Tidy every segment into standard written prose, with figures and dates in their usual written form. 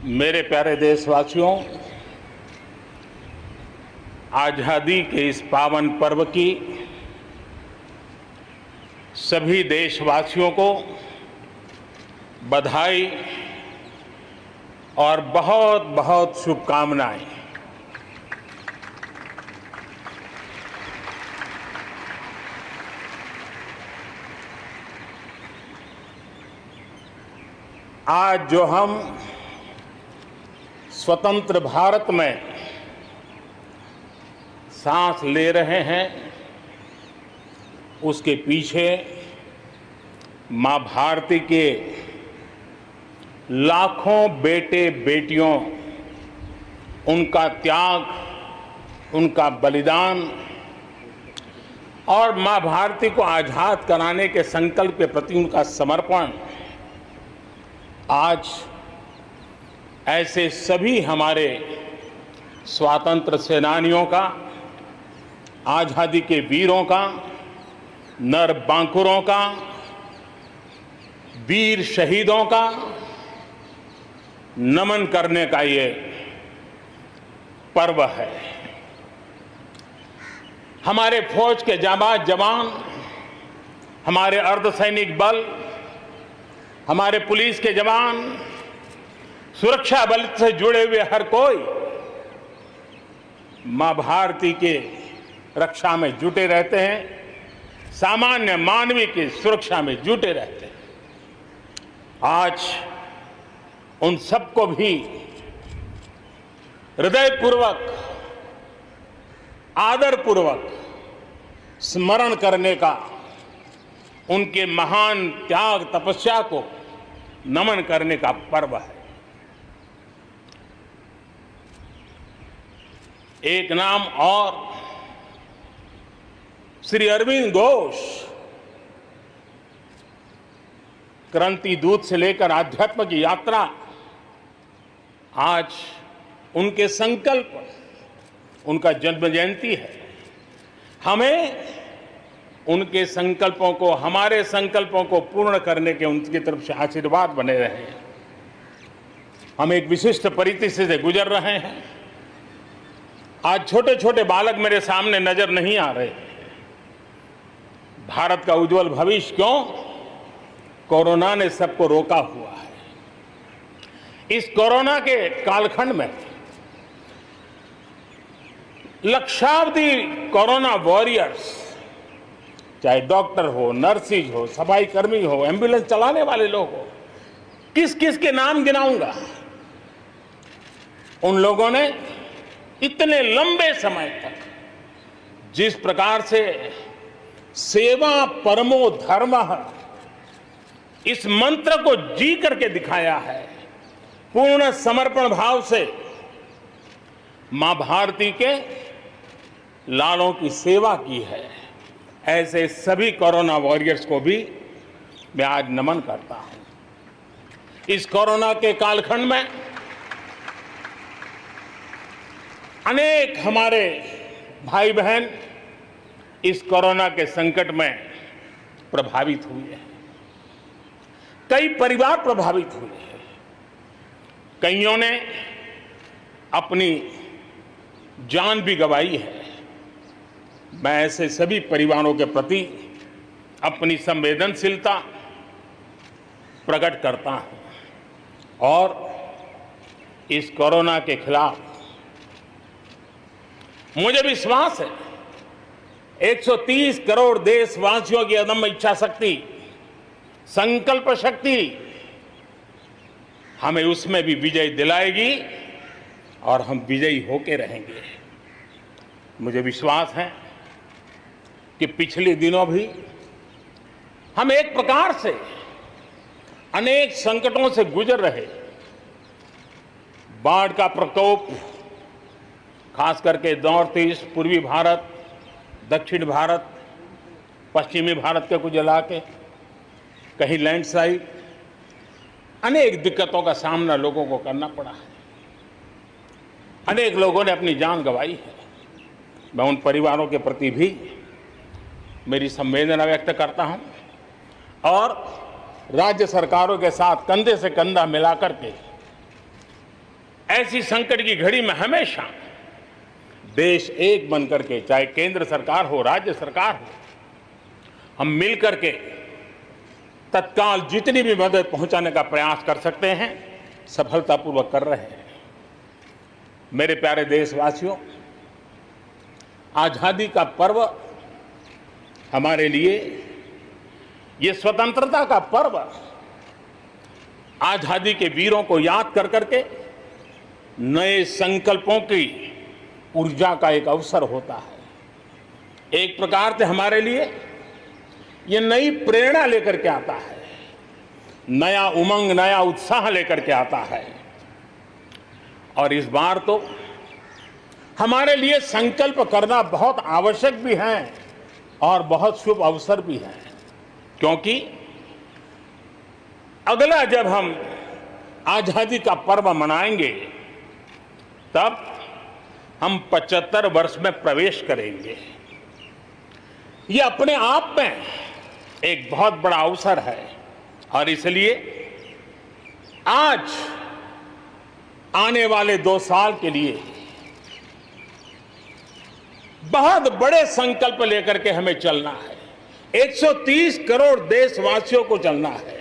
मेरे प्यारे देशवासियों, आज़ादी के इस पावन पर्व की सभी देशवासियों को बधाई और बहुत बहुत शुभकामनाएं। आज जो हम स्वतंत्र भारत में सांस ले रहे हैं, उसके पीछे मां भारती के लाखों बेटे बेटियों, उनका त्याग, उनका बलिदान और मां भारती को आजाद कराने के संकल्प के प्रति उनका समर्पण आज ऐसे सभी हमारे स्वातंत्र सेनानियों का, आजादी के वीरों का, नर बांकुरों का, वीर शहीदों का नमन करने का ये पर्व है। हमारे फौज के जाबाज जवान, हमारे अर्धसैनिक बल, हमारे पुलिस के जवान, सुरक्षा बल से जुड़े हुए हर कोई मां भारती के रक्षा में जुटे रहते हैं, सामान्य मानवीय की सुरक्षा में जुटे रहते हैं। आज उन सबको भी हृदयपूर्वक, आदरपूर्वक स्मरण करने का, उनके महान त्याग तपस्या को नमन करने का पर्व है। एक नाम और, श्री अरविंद घोष क्रांति दूत से लेकर आध्यात्म की यात्रा, आज उनके संकल्प, उनका जन्म जयंती है। हमें उनके संकल्पों को, हमारे संकल्पों को पूर्ण करने के उनकी तरफ से आशीर्वाद बने रहे। हम एक विशिष्ट परिस्थिति से गुजर रहे हैं। आज छोटे छोटे बालक मेरे सामने नजर नहीं आ रहे। भारत का उज्जवल भविष्य क्यों? कोरोना ने सबको रोका हुआ है। इस कोरोना के कालखंड में लक्षावधि कोरोना वॉरियर्स, चाहे डॉक्टर हो, नर्सिस हो, सफाई कर्मी हो, एम्बुलेंस चलाने वाले लोग हो, किस किस के नाम गिनाऊंगा। उन लोगों ने इतने लंबे समय तक जिस प्रकार से सेवा परमो धर्मः इस मंत्र को जी करके दिखाया है, पूर्ण समर्पण भाव से मां भारती के लालों की सेवा की है, ऐसे सभी कोरोना वॉरियर्स को भी मैं आज नमन करता हूं। इस कोरोना के कालखंड में अनेक हमारे भाई बहन इस कोरोना के संकट में प्रभावित हुए हैं। कई परिवार प्रभावित हुए हैं। कईयों ने अपनी जान भी गंवाई है। मैं ऐसे सभी परिवारों के प्रति अपनी संवेदनशीलता प्रकट करता हूं और इस कोरोना के खिलाफ मुझे विश्वास है 130 करोड़ देशवासियों की अदम्य इच्छा शक्ति, संकल्प शक्ति हमें उसमें भी विजय दिलाएगी और हम विजयी होके रहेंगे। मुझे विश्वास है कि पिछले दिनों भी हम एक प्रकार से अनेक संकटों से गुजर रहे। बाढ़ का प्रकोप, खास करके नॉर्थ ईस्ट, पूर्वी भारत, दक्षिण भारत, पश्चिमी भारत के कुछ इलाके, कहीं लैंडस्लाइड, अनेक दिक्कतों का सामना लोगों को करना पड़ा है। अनेक लोगों ने अपनी जान गंवाई है। मैं उन परिवारों के प्रति भी मेरी संवेदना व्यक्त करता हूं और राज्य सरकारों के साथ कंधे से कंधा मिलाकर के ऐसी संकट की घड़ी में हमेशा देश एक बन करके, चाहे केंद्र सरकार हो, राज्य सरकार हो, हम मिल करके तत्काल जितनी भी मदद पहुंचाने का प्रयास कर सकते हैं, सफलतापूर्वक कर रहे हैं। मेरे प्यारे देशवासियों, आजादी का पर्व हमारे लिए, ये स्वतंत्रता का पर्व आजादी के वीरों को याद कर करके नए संकल्पों की ऊर्जा का एक अवसर होता है। एक प्रकार से हमारे लिए ये नई प्रेरणा लेकर के आता है, नया उमंग, नया उत्साह लेकर के आता है। और इस बार तो हमारे लिए संकल्प करना बहुत आवश्यक भी है और बहुत शुभ अवसर भी है, क्योंकि अगला जब हम आजादी का पर्व मनाएंगे तब हम 75 वर्ष में प्रवेश करेंगे। ये अपने आप में एक बहुत बड़ा अवसर है और इसलिए आज आने वाले 2 साल के लिए बहुत बड़े संकल्प लेकर के हमें चलना है। 130 करोड़ देशवासियों को चलना है।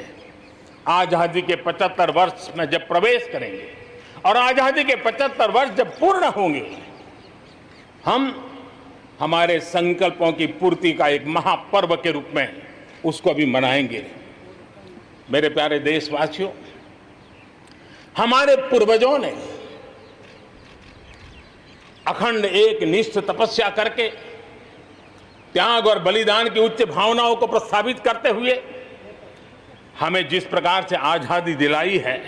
आजादी के 75 वर्ष में जब प्रवेश करेंगे और आजादी के 75 वर्ष जब पूर्ण होंगे, हम हमारे संकल्पों की पूर्ति का एक महापर्व के रूप में उसको भी मनाएंगे। मेरे प्यारे देशवासियों, हमारे पूर्वजों ने अखंड एक निष्ठ तपस्या करके त्याग और बलिदान की उच्च भावनाओं को प्रस्तावित करते हुए हमें जिस प्रकार से आजादी दिलाई है,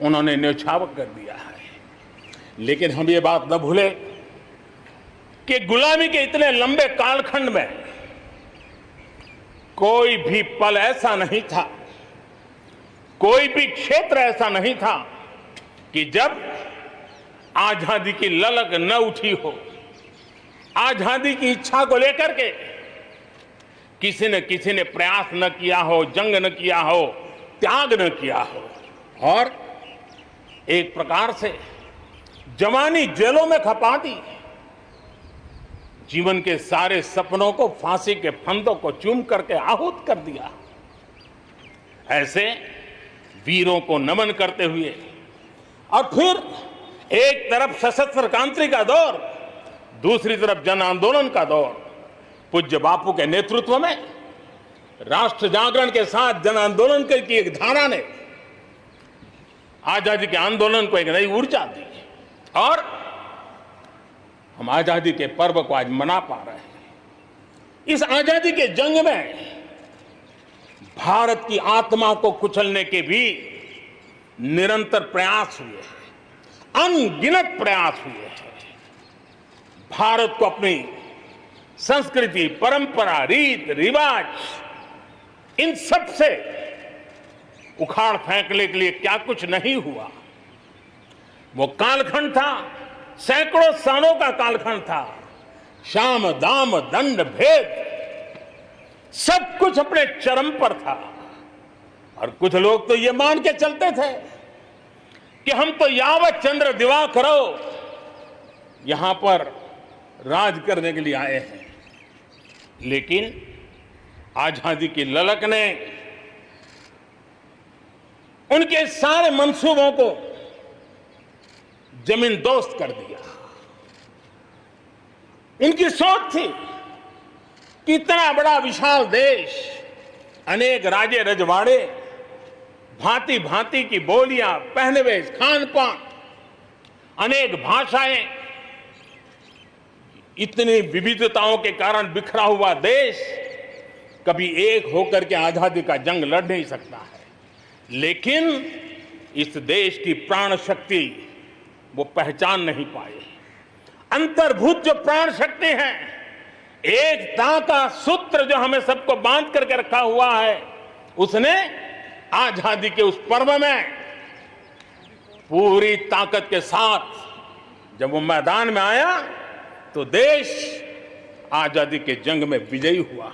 उन्होंने न्यौछावर कर दिया है। लेकिन हम ये बात न भूले कि गुलामी के इतने लंबे कालखंड में कोई भी पल ऐसा नहीं था, कोई भी क्षेत्र ऐसा नहीं था कि जब आजादी की ललक न उठी हो, आजादी की इच्छा को लेकर के किसी ने प्रयास न किया हो, जंग न किया हो, त्याग न किया हो और एक प्रकार से जवानी जेलों में खपा दी, जीवन के सारे सपनों को, फांसी के फंदों को चूम करके आहूत कर दिया। ऐसे वीरों को नमन करते हुए और फिर एक तरफ सशस्त्र क्रांति का दौर, दूसरी तरफ जन आंदोलन का दौर, पूज्य बापू के नेतृत्व में राष्ट्र जागरण के साथ जन आंदोलन की एक धारा ने आजादी के आंदोलन को एक नई ऊर्जा दी और हम आजादी के पर्व को आज मना पा रहे हैं। इस आजादी के जंग में भारत की आत्मा को कुचलने के भी निरंतर प्रयास हुए हैं, अनगिनत प्रयास हुए हैं। भारत को अपनी संस्कृति, परंपरा, रीत रिवाज, इन सब से उखाड़ फेंकने के लिए क्या कुछ नहीं हुआ। वो कालखंड था, सैकड़ों सालों का कालखंड था। शाम दाम दंड भेद सब कुछ अपने चरम पर था और कुछ लोग तो ये मान के चलते थे कि हम तो यावत चंद्र दिवाकरो यहां पर राज करने के लिए आए हैं। लेकिन आजादी की ललक ने उनके सारे मंसूबों को जमींदोस्त कर दिया। उनकी सोच थी कि इतना बड़ा विशाल देश, अनेक राजे रजवाड़े, भांति भांति की बोलियां, पहनवेश, खान पान, अनेक भाषाएं, इतनी विविधताओं के कारण बिखरा हुआ देश कभी एक होकर के आजादी का जंग लड़ नहीं सकता है। लेकिन इस देश की प्राण शक्ति वो पहचान नहीं पाए। अंतर्भूत जो प्राण शक्ति है, एकता का सूत्र जो हमें सबको बांध करके रखा हुआ है, उसने आजादी के उस पर्व में पूरी ताकत के साथ जब वो मैदान में आया तो देश आजादी के जंग में विजयी हुआ।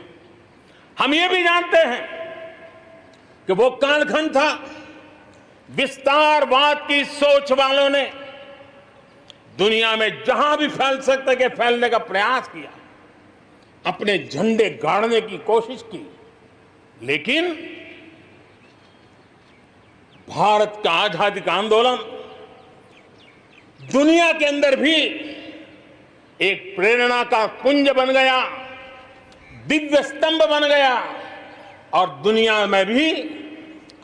हम ये भी जानते हैं कि वो कालखंड था विस्तारवाद की सोच वालों ने दुनिया में जहां भी फैल सकते के फैलने का प्रयास किया, अपने झंडे गाड़ने की कोशिश की, लेकिन भारत का आजादी का आंदोलन दुनिया के अंदर भी एक प्रेरणा का पुंज बन गया, दिव्य स्तंभ बन गया और दुनिया में भी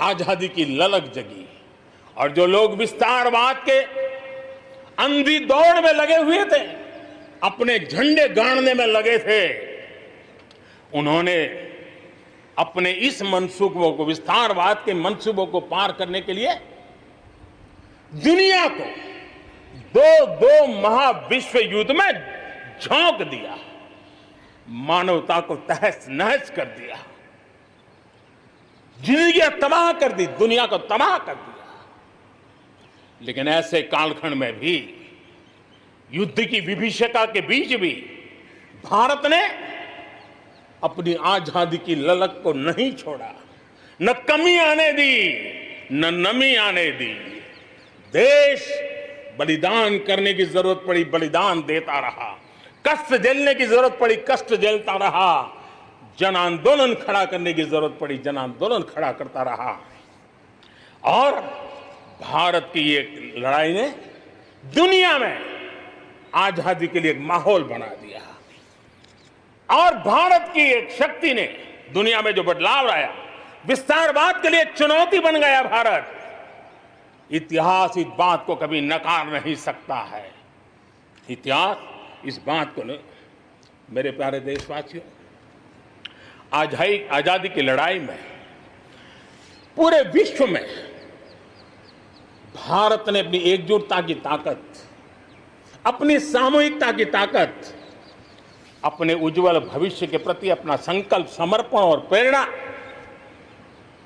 आजादी की ललक जगी। और जो लोग विस्तारवाद के अंधी दौड़ में लगे हुए थे, अपने झंडे गाड़ने में लगे थे, उन्होंने अपने इस मंसूबों को, विस्तारवाद के मंसूबों को पार करने के लिए दुनिया को दो महाविश्व युद्ध में झोंक दिया, मानवता को तहस नहस कर दिया, जिंदगियां तबाह कर दी, दुनिया को तबाह कर दिया। लेकिन ऐसे कालखंड में भी, युद्ध की विभीषिका के बीच भी भारत ने अपनी आजादी की ललक को नहीं छोड़ा, न कमी आने दी, न नमी आने दी। देश बलिदान करने की जरूरत पड़ी, बलिदान देता रहा, कष्ट झेलने की जरूरत पड़ी, कष्ट झेलता रहा, जन आंदोलन खड़ा करने की जरूरत पड़ी, जन आंदोलन खड़ा करता रहा। और भारत की ये लड़ाई ने दुनिया में आजादी के लिए एक माहौल बना दिया। और भारत की एक शक्ति ने दुनिया में जो बदलाव लाया, विस्तारवाद के लिए एक चुनौती बन गया भारत। इतिहास इस बात को कभी नकार नहीं सकता है। इतिहास इस बात को मेरे प्यारे देशवासियों, आजादी की लड़ाई में पूरे विश्व में भारत ने अपनी एकजुटता की ताकत, अपनी सामूहिकता की ताकत, अपने उज्जवल भविष्य के प्रति अपना संकल्प, समर्पण और प्रेरणा,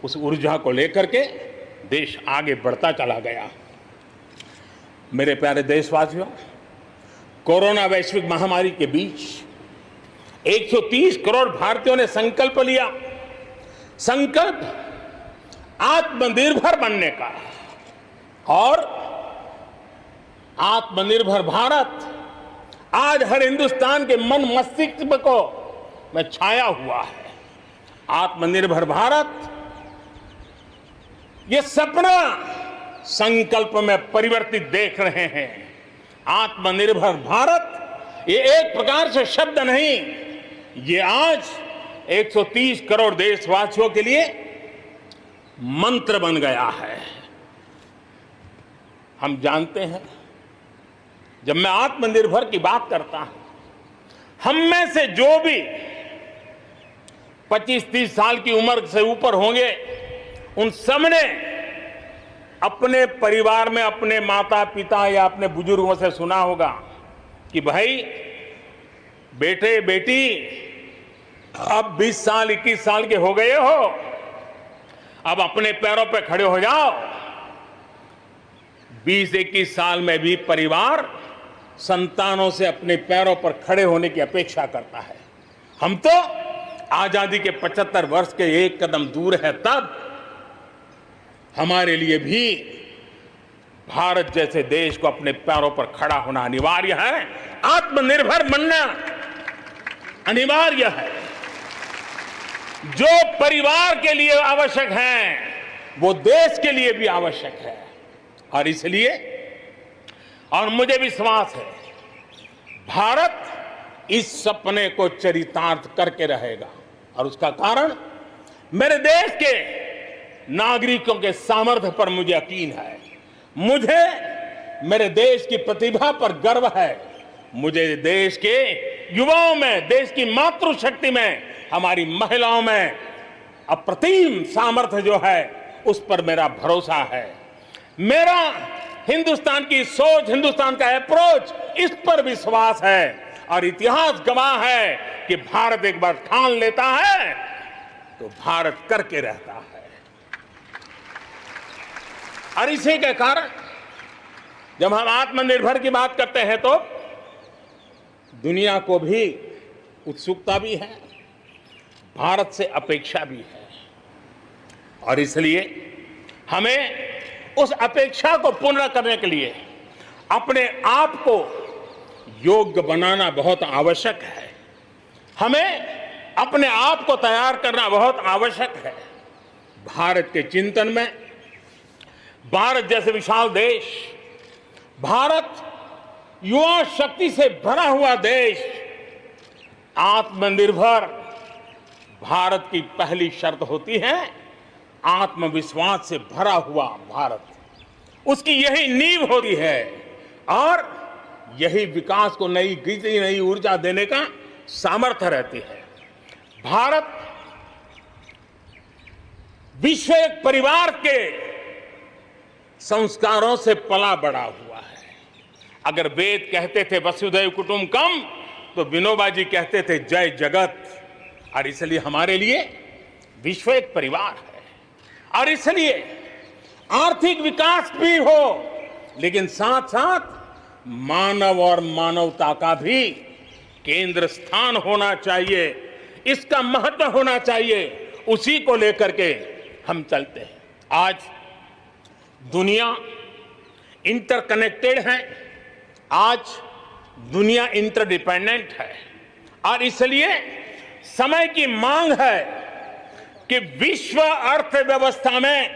उस ऊर्जा को लेकर के देश आगे बढ़ता चला गया। मेरे प्यारे देशवासियों, कोरोना वैश्विक महामारी के बीच 130 करोड़ भारतीयों ने संकल्प लिया, संकल्प आत्मनिर्भर बनने का। और आत्मनिर्भर भारत आज हर हिंदुस्तान के मन मस्तिष्क को में छाया हुआ है। आत्मनिर्भर भारत, ये सपना संकल्प में परिवर्तित देख रहे हैं। आत्मनिर्भर भारत ये एक प्रकार से शब्द नहीं, ये आज 130 करोड़ देशवासियों के लिए मंत्र बन गया है। हम जानते हैं, जब मैं आत्मनिर्भर की बात करता हूं, हम में से जो भी 25-30 साल की उम्र से ऊपर होंगे, उन सब ने अपने परिवार में अपने माता पिता या अपने बुजुर्गों से सुना होगा कि भाई बेटे बेटी, अब 20 साल 21 साल के हो गए हो, अब अपने पैरों पे खड़े हो जाओ। 20-21 साल में भी परिवार संतानों से अपने पैरों पर खड़े होने की अपेक्षा करता है। हम तो आजादी के 75 वर्ष के एक कदम दूर है, तब हमारे लिए भी भारत जैसे देश को अपने पैरों पर खड़ा होना अनिवार्य है। आत्मनिर्भर बनना अनिवार्य है। जो परिवार के लिए आवश्यक है, वो देश के लिए भी आवश्यक है। और इसलिए, और मुझे विश्वास है, भारत इस सपने को चरितार्थ करके रहेगा। और उसका कारण मेरे देश के नागरिकों के सामर्थ्य पर मुझे यकीन है। मुझे मेरे देश की प्रतिभा पर गर्व है। मुझे देश के युवाओं में, देश की मातृशक्ति में, हमारी महिलाओं में अप्रतिम सामर्थ्य जो है, उस पर मेरा भरोसा है। मेरा हिंदुस्तान की सोच, हिंदुस्तान का अप्रोच, इस पर विश्वास है। और इतिहास गवाह है कि भारत एक बार ठान लेता है तो भारत करके रहता है। और इसी के कारण जब हम आत्मनिर्भर की बात करते हैं तो दुनिया को भी उत्सुकता भी है, भारत से अपेक्षा भी है। और इसलिए हमें उस अपेक्षा को पूर्ण करने के लिए अपने आप को योग्य बनाना बहुत आवश्यक है। हमें अपने आप को तैयार करना बहुत आवश्यक है। भारत के चिंतन में भारत जैसे विशाल देश, भारत युवा शक्ति से भरा हुआ देश, आत्मनिर्भर भारत की पहली शर्त होती है आत्मविश्वास से भरा हुआ भारत। उसकी यही नींव होती है और यही विकास को नई गति, नई ऊर्जा देने का सामर्थ्य रहती है। भारत विश्व एक परिवार के संस्कारों से पला बड़ा हुआ है। अगर वेद कहते थे वसुधैव कुटुंबकम, तो विनोबा जी कहते थे जय जगत। और इसलिए हमारे लिए विश्व एक परिवार है। और इसलिए आर्थिक विकास भी हो, लेकिन साथ साथ मानव और मानवता का भी केंद्र स्थान होना चाहिए, इसका महत्व होना चाहिए। उसी को लेकर के हम चलते हैं। आज दुनिया इंटरकनेक्टेड है, आज दुनिया इंटरडिपेंडेंट है और इसलिए समय की मांग है कि विश्व अर्थव्यवस्था में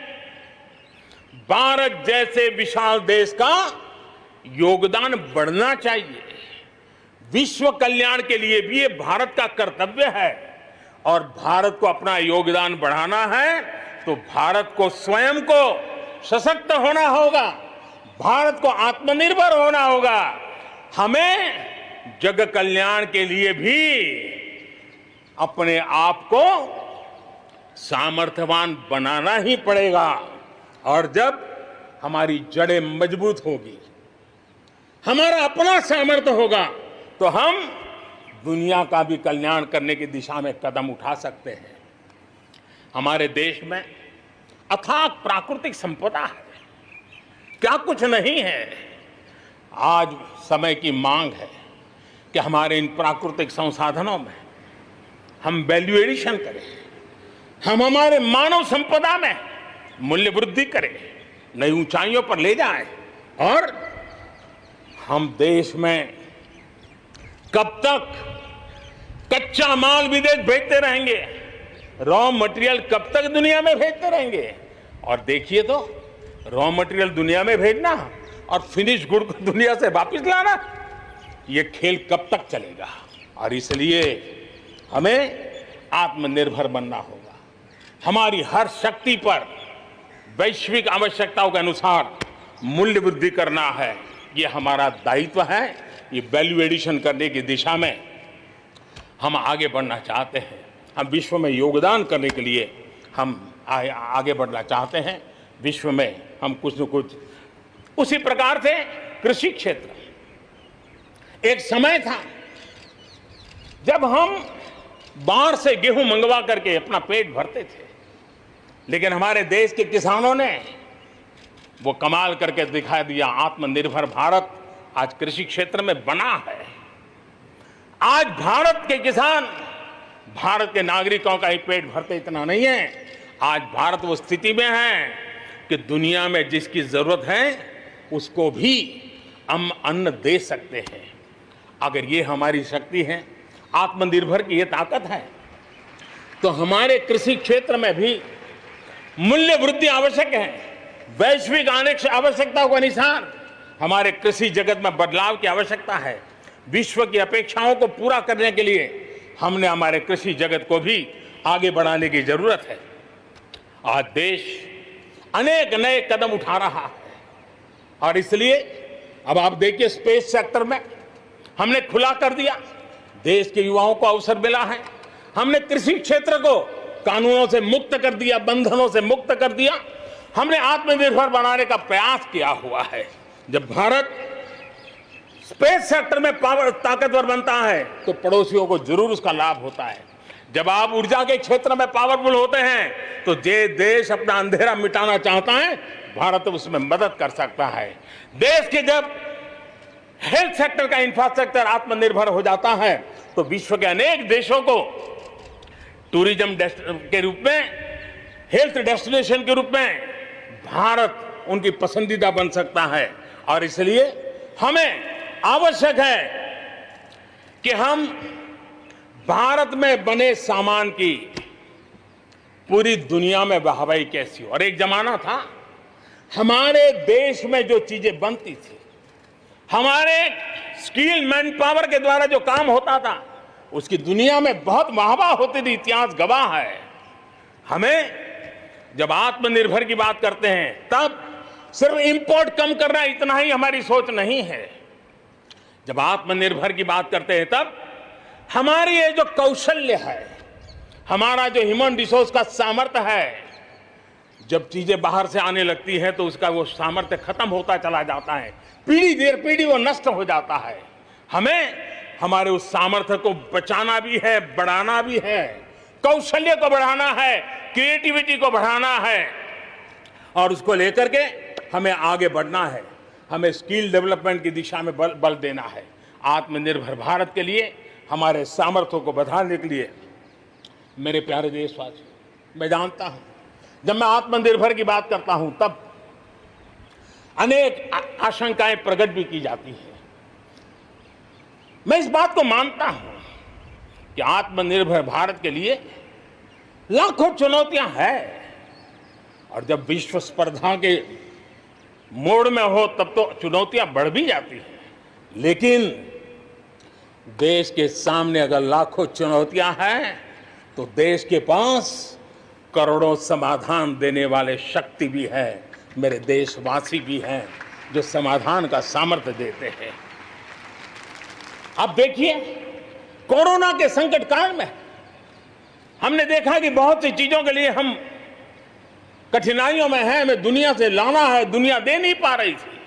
भारत जैसे विशाल देश का योगदान बढ़ना चाहिए। विश्व कल्याण के लिए भी ये भारत का कर्तव्य है और भारत को अपना योगदान बढ़ाना है तो भारत को स्वयं को सशक्त होना होगा, भारत को आत्मनिर्भर होना होगा। हमें जग कल्याण के लिए भी अपने आप को सामर्थ्यवान बनाना ही पड़ेगा। और जब हमारी जड़ें मजबूत होगी, हमारा अपना सामर्थ्य होगा, तो हम दुनिया का भी कल्याण करने की दिशा में कदम उठा सकते हैं। हमारे देश में अथाक प्राकृतिक संपदा है, क्या कुछ नहीं है। आज समय की मांग है कि हमारे इन प्राकृतिक संसाधनों में हम वैल्यू एडिशन करें, हम हमारे मानव संपदा में मूल्य वृद्धि करें, नई ऊंचाइयों पर ले जाएं। और हम देश में कब तक कच्चा माल विदेश भेजते रहेंगे, रॉ मटेरियल कब तक दुनिया में भेजते रहेंगे। और देखिए तो रॉ मटेरियल दुनिया में भेजना और फिनिश गुड को दुनिया से वापस लाना, ये खेल कब तक चलेगा। और इसलिए हमें आत्मनिर्भर बनना होगा। हमारी हर शक्ति पर वैश्विक आवश्यकताओं के अनुसार मूल्य वृद्धि करना है, ये हमारा दायित्व है। ये वैल्यू एडिशन करने की दिशा में हम आगे बढ़ना चाहते हैं। हम विश्व में योगदान करने के लिए हम आगे बढ़ना चाहते हैं। विश्व में हम कुछ न कुछ, उसी प्रकार से कृषि क्षेत्र, एक समय था जब हम बाहर से गेहूं मंगवा करके अपना पेट भरते थे, लेकिन हमारे देश के किसानों ने वो कमाल करके दिखा दिया। आत्मनिर्भर भारत आज कृषि क्षेत्र में बना है। आज भारत के किसान, भारत के नागरिकों का ही पेट भरते इतना नहीं है, आज भारत वो स्थिति में है कि दुनिया में जिसकी जरूरत है उसको भी हम अन्न दे सकते हैं। अगर ये हमारी शक्ति है, आत्मनिर्भर की ये ताकत है, तो हमारे कृषि क्षेत्र में भी मूल्य वृद्धि आवश्यक है। वैश्विक आवश्यकताओं के अनुसार हमारे कृषि जगत में बदलाव की आवश्यकता है। विश्व की अपेक्षाओं को पूरा करने के लिए हमने हमारे कृषि जगत को भी आगे बढ़ाने की जरूरत है। आज देश अनेक नए कदम उठा रहा है और इसलिए अब आप देखिए स्पेस सेक्टर में हमने खुला कर दिया, देश के युवाओं को अवसर मिला है। हमने कृषि क्षेत्र को कानूनों से मुक्त कर दिया, बंधनों से मुक्त कर दिया। हमने आत्मनिर्भर बनाने का प्रयास किया हुआ है। जब भारत स्पेस सेक्टर में ताकतवर बनता है तो पड़ोसियों को जरूर उसका लाभ होता है। जब आप ऊर्जा के क्षेत्र में पावरफुल होते हैं तो जे देश अपना अंधेरा मिटाना चाहता है, भारत उसमें मदद कर सकता है। देश के जब हेल्थ सेक्टर का इंफ्रास्ट्रक्चर आत्मनिर्भर हो जाता है तो विश्व के अनेक देशों को टूरिज्म के रूप में, हेल्थ डेस्टिनेशन के रूप में भारत उनकी पसंदीदा बन सकता है। और इसलिए हमें आवश्यक है कि हम भारत में बने सामान की पूरी दुनिया में वाहवाही कैसी हो। और एक जमाना था हमारे देश में जो चीजें बनती थी, हमारे स्किल मैन पावर के द्वारा जो काम होता था, उसकी दुनिया में बहुत वाहवाही होती थी, इतिहास गवाह है। हमें जब आत्मनिर्भर की बात करते हैं तब सिर्फ इंपोर्ट कम करना इतना ही हमारी सोच नहीं है। जब आत्मनिर्भर की बात करते हैं तब हमारी ये जो कौशल्य है, हमारा जो ह्यूमन रिसोर्स का सामर्थ्य है, जब चीजें बाहर से आने लगती हैं तो उसका वो सामर्थ्य खत्म होता चला जाता है, पीढ़ी दर पीढ़ी वो नष्ट हो जाता है। हमें हमारे उस सामर्थ्य को बचाना भी है, बढ़ाना भी है, कौशल्य को बढ़ाना है, क्रिएटिविटी को बढ़ाना है और उसको लेकर के हमें आगे बढ़ना है। हमें स्किल डेवलपमेंट की दिशा में बल देना है। आत्मनिर्भर भारत के लिए, हमारे सामर्थ्य को बढ़ाने के लिए मेरे प्यारे देशवासियों, मैं जानता हूं जब मैं आत्मनिर्भर की बात करता हूं तब अनेक आशंकाएं प्रकट भी की जाती हैं। मैं इस बात को मानता हूं कि आत्मनिर्भर भारत के लिए लाखों चुनौतियां हैं और जब विश्व स्पर्धा के मोड़ में हो तब तो चुनौतियां बढ़ भी जाती हैं। लेकिन देश के सामने अगर लाखों चुनौतियां हैं तो देश के पास करोड़ों समाधान देने वाले शक्ति भी है, मेरे देशवासी भी हैं जो समाधान का सामर्थ्य देते हैं। अब देखिए, कोरोना के संकट काल में हमने देखा कि बहुत सी चीजों के लिए हम कठिनाइयों में हैं, हमें दुनिया से लाना है, दुनिया दे नहीं पा रही थी।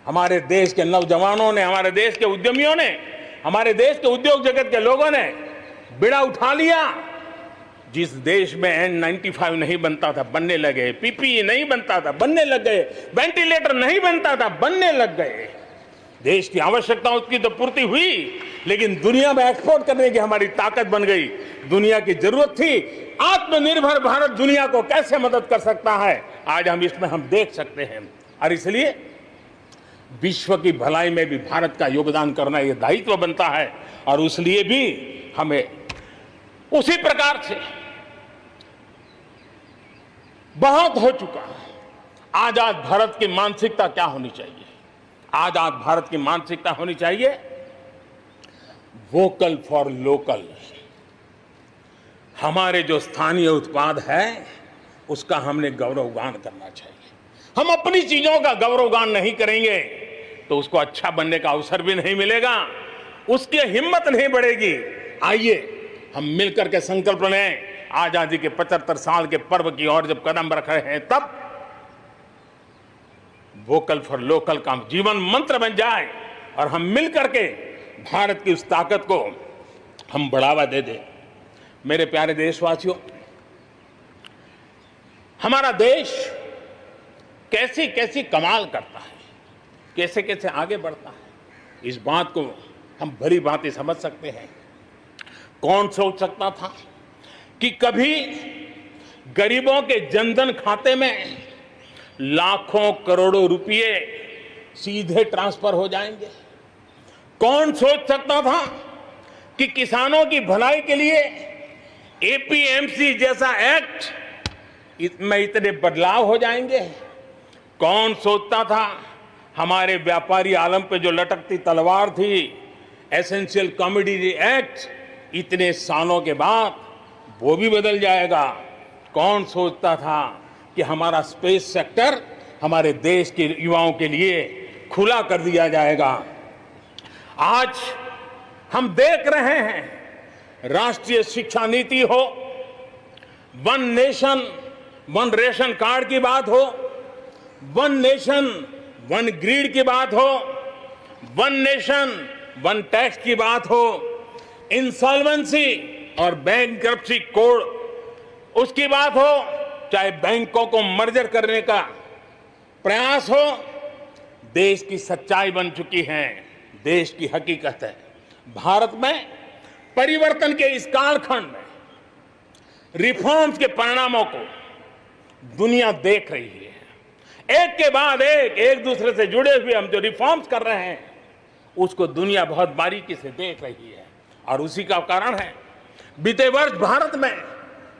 हमारे देश के नौजवानों ने, हमारे देश के उद्यमियों ने, हमारे देश के उद्योग जगत के लोगों ने बीड़ा उठा लिया। जिस देश में N95 नहीं बनता था बनने लगे, PPE नहीं बनता था बनने लग गए, वेंटिलेटर नहीं बनता था बनने लग गए। देश की आवश्यकताओं की तो पूर्ति हुई, लेकिन दुनिया में एक्सपोर्ट करने की हमारी ताकत बन गई। दुनिया की जरूरत थी, आत्मनिर्भर भारत दुनिया को कैसे मदद कर सकता है, आज हम इसमें हम देख सकते हैं। और इसलिए विश्व की भलाई में भी भारत का योगदान करना ये दायित्व बनता है और उसलिए भी हमें उसी प्रकार से बहुत हो चुका है। आजाद भारत की मानसिकता क्या होनी चाहिए? आजाद भारत की मानसिकता होनी चाहिए वोकल फॉर लोकल। हमारे जो स्थानीय उत्पाद है उसका हमने गौरवगान करना चाहिए। हम अपनी चीजों का गौरवगान नहीं करेंगे तो उसको अच्छा बनने का अवसर भी नहीं मिलेगा, उसकी हिम्मत नहीं बढ़ेगी। आइए हम मिलकर के संकल्प लें, आजादी के 75 साल के पर्व की ओर जब कदम रख रहे हैं तब वोकल फॉर लोकल का जीवन मंत्र बन जाए और हम मिलकर के भारत की उस ताकत को हम बढ़ावा दे दें। मेरे प्यारे देशवासियों, हमारा देश कैसी कैसी कमाल करता है, कैसे कैसे आगे बढ़ता है, इस बात को हम भली भांति समझ सकते हैं। कौन सोच सकता था कि कभी गरीबों के जनधन खाते में लाखों करोड़ों रुपए सीधे ट्रांसफर हो जाएंगे? कौन सोच सकता था कि किसानों की भलाई के लिए एपीएमसी जैसा एक्ट इसमें इतने बदलाव हो जाएंगे? कौन सोचता था हमारे व्यापारी आलम पे जो लटकती तलवार थी, एसेंशियल कमोडिटी एक्ट, इतने सालों के बाद वो भी बदल जाएगा? कौन सोचता था कि हमारा स्पेस सेक्टर हमारे देश के युवाओं के लिए खुला कर दिया जाएगा? आज हम देख रहे हैं, राष्ट्रीय शिक्षा नीति हो, one nation one ration card की बात हो, वन नेशन वन ग्रिड की बात हो, वन नेशन वन टैक्स की बात हो, इंसॉल्वेंसी और बैंकरप्सी कोड उसकी बात हो, चाहे बैंकों को मर्जर करने का प्रयास हो, देश की सच्चाई बन चुकी है, देश की हकीकत है। भारत में परिवर्तन के इस कालखंड में रिफॉर्म्स के परिणामों को दुनिया देख रही है। एक के बाद एक दूसरे से जुड़े हुए हम जो रिफॉर्म्स कर रहे हैं उसको दुनिया बहुत बारीकी से देख रही है। और उसी का कारण है बीते वर्ष भारत में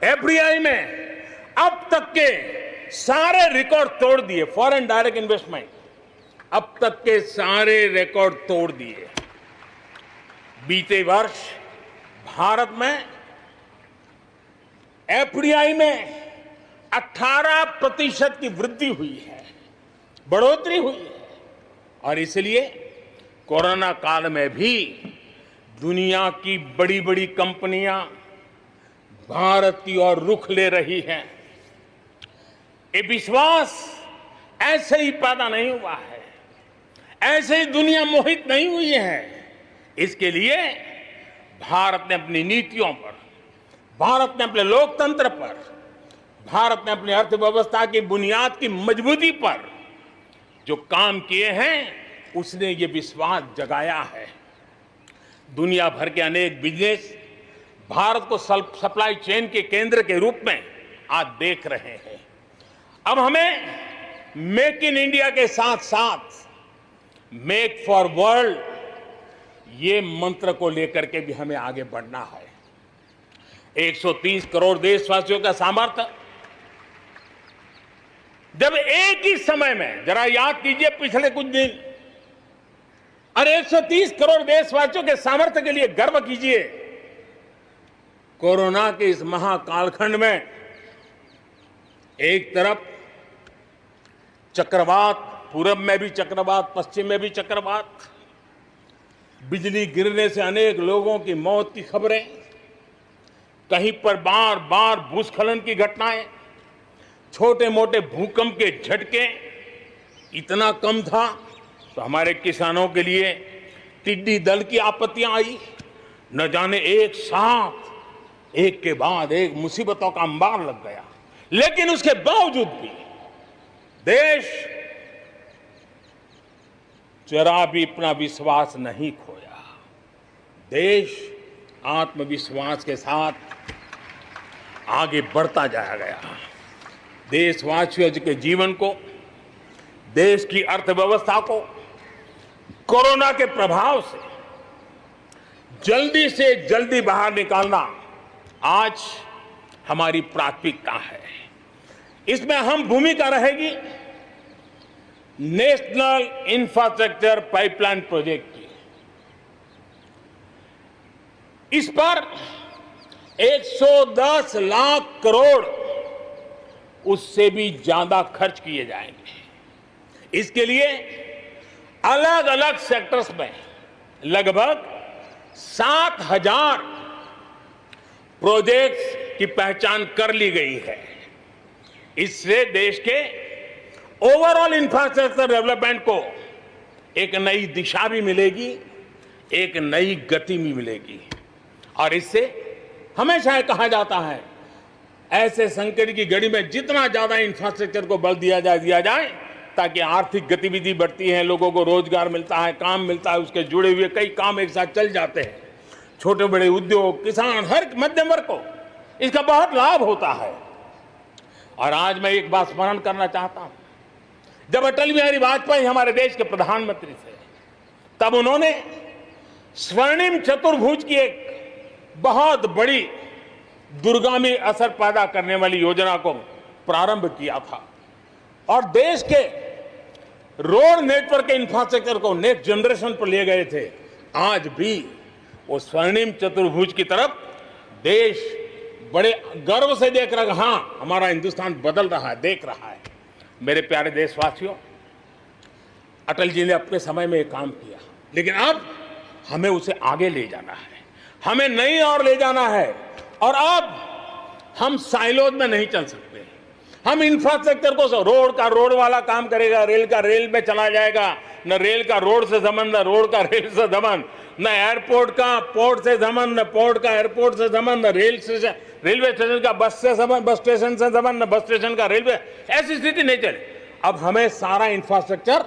एफडीआई में अब तक के सारे रिकॉर्ड तोड़ दिए। फॉरेन डायरेक्ट इन्वेस्टमेंट अब तक के सारे रिकॉर्ड तोड़ दिए। बीते वर्ष भारत में एफडीआई में 18% की वृद्धि हुई है, बढ़ोतरी हुई है। और इसलिए कोरोना काल में भी दुनिया की बड़ी बड़ी कंपनियां भारत की ओर रुख ले रही हैं। ये विश्वास ऐसे ही पैदा नहीं हुआ है, ऐसे ही दुनिया मोहित नहीं हुई है। इसके लिए भारत ने अपनी नीतियों पर, भारत ने अपने लोकतंत्र पर, भारत ने अपनी अर्थव्यवस्था की बुनियाद की मजबूती पर जो काम किए हैं उसने ये विश्वास जगाया है। दुनिया भर के अनेक बिजनेस भारत को सप्लाई चेन के केंद्र के रूप में आज देख रहे हैं। अब हमें मेक इन इंडिया के साथ साथ मेक फॉर वर्ल्ड ये मंत्र को लेकर के भी हमें आगे बढ़ना है। 130 करोड़ देशवासियों का सामर्थ्य जब एक ही समय में, जरा याद कीजिए पिछले कुछ दिन, और 130 करोड़ देशवासियों के सामर्थ्य के लिए गर्व कीजिए। कोरोना के इस महाकालखंड में एक तरफ चक्रवात, पूरब में भी चक्रवात, पश्चिम में भी चक्रवात, बिजली गिरने से अनेक लोगों की मौत की खबरें, कहीं पर बार बार भूस्खलन की घटनाएं, छोटे मोटे भूकंप के झटके इतना कम था तो हमारे किसानों के लिए टिड्डी दल की आपत्तियां आई। न जाने एक साथ एक के बाद एक मुसीबतों का अंबार लग गया। लेकिन उसके बावजूद भी देश जरा भी अपना विश्वास नहीं खोया। देश आत्मविश्वास के साथ आगे बढ़ता जाया गया। देशवासियों के जीवन को, देश की अर्थव्यवस्था को कोरोना के प्रभाव से जल्दी बाहर निकालना आज हमारी प्राथमिकता है। इसमें अहम भूमिका रहेगी नेशनल इंफ्रास्ट्रक्चर पाइपलाइन प्रोजेक्ट की। इस पर 110 लाख करोड़ उससे भी ज्यादा खर्च किए जाएंगे। इसके लिए अलग अलग सेक्टर्स में लगभग 7,000 प्रोजेक्ट्स की पहचान कर ली गई है। इससे देश के ओवरऑल इंफ्रास्ट्रक्चर डेवलपमेंट को एक नई दिशा भी मिलेगी, एक नई गति भी मिलेगी। और इससे हमेशा ये कहा जाता है ऐसे संकट की घड़ी में जितना ज्यादा इंफ्रास्ट्रक्चर को बल दिया जाए ताकि आर्थिक गतिविधि बढ़ती है, लोगों को रोजगार मिलता है, काम मिलता है, उसके जुड़े हुए कई काम एक साथ चल जाते हैं। छोटे बड़े उद्योग, किसान, हर मध्यम वर्ग को इसका बहुत लाभ होता है। और आज मैं एक बात स्मरण करना चाहता हूं, जब अटल बिहारी वाजपेयी हमारे देश के प्रधानमंत्री थे तब उन्होंने स्वर्णिम चतुर्भुज की एक बहुत बड़ी दूरगामी असर पैदा करने वाली योजना को प्रारंभ किया था और देश के रोड नेटवर्क के इंफ्रास्ट्रक्चर को नेक्स्ट जनरेशन पर ले गए थे। आज भी वो स्वर्णिम चतुर्भुज की तरफ देश बड़े गर्व से देख रहा है। हाँ, हमारा हिंदुस्तान बदल रहा है, देख रहा है। मेरे प्यारे देशवासियों, अटल जी ने अपने समय में एक काम किया, लेकिन अब हमें उसे आगे ले जाना है, हमें नई ओर ले जाना है। और अब हम साइलोज में नहीं चल सकते। हम इंफ्रास्ट्रक्चर को, रोड का रोड वाला काम करेगा, रेल का रेल में चला जाएगा, न रेल का रोड से संबंध, न रोड का रेल से संबंध, न एयरपोर्ट का पोर्ट से संबंध, न पोर्ट का एयरपोर्ट से संबंध, न रेलवे स्टेशन का बस से संबंध, बस स्टेशन से संबंध, न बस स्टेशन का रेलवे। ऐसी स्थिति नहीं चले। अब हमें सारा इंफ्रास्ट्रक्चर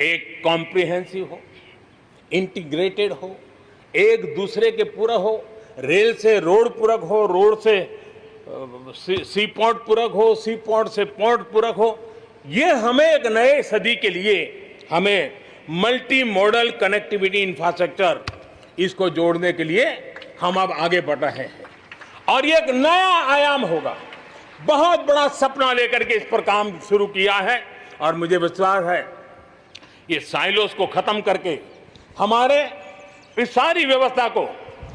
एक कॉम्प्रिहेंसिव हो, इंटीग्रेटेड हो, एक दूसरे के पूरक हो। रेल से रोड पूरक हो, रोड से सी पोर्ट पूरक हो, सी पोर्ट से पोर्ट पूरक हो। ये हमें एक नए सदी के लिए हमें मल्टी मॉडल कनेक्टिविटी इंफ्रास्ट्रक्चर इसको जोड़ने के लिए हम अब आगे बढ़ रहे हैं और ये एक नया आयाम होगा। बहुत बड़ा सपना लेकर के इस पर काम शुरू किया है और मुझे विश्वास है ये साइलोस को खत्म करके हमारे इस सारी व्यवस्था को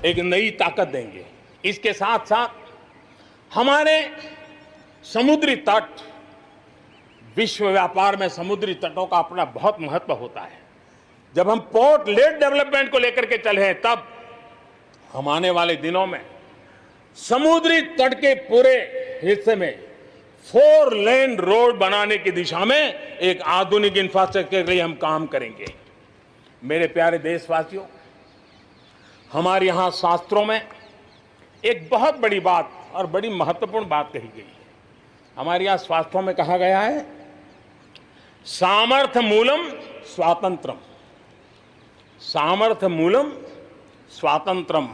एक नई ताकत देंगे। इसके साथ साथ हमारे समुद्री तट, विश्व व्यापार में समुद्री तटों का अपना बहुत महत्व होता है। जब हम पोर्ट लेड डेवलपमेंट को लेकर के चले हैं तब हम आने वाले दिनों में समुद्री तट के पूरे हिस्से में 4 लेन रोड बनाने की दिशा में एक आधुनिक इंफ्रास्ट्रक्चर के लिए हम काम करेंगे। मेरे प्यारे देशवासियों, हमारे यहां शास्त्रों में एक बहुत बड़ी बात और बड़ी महत्वपूर्ण बात कही गई है। हमारे यहां शास्त्रों में कहा गया है, सामर्थ्य मूलम स्वातंत्रम, सामर्थ्य मूलम स्वातंत्रम,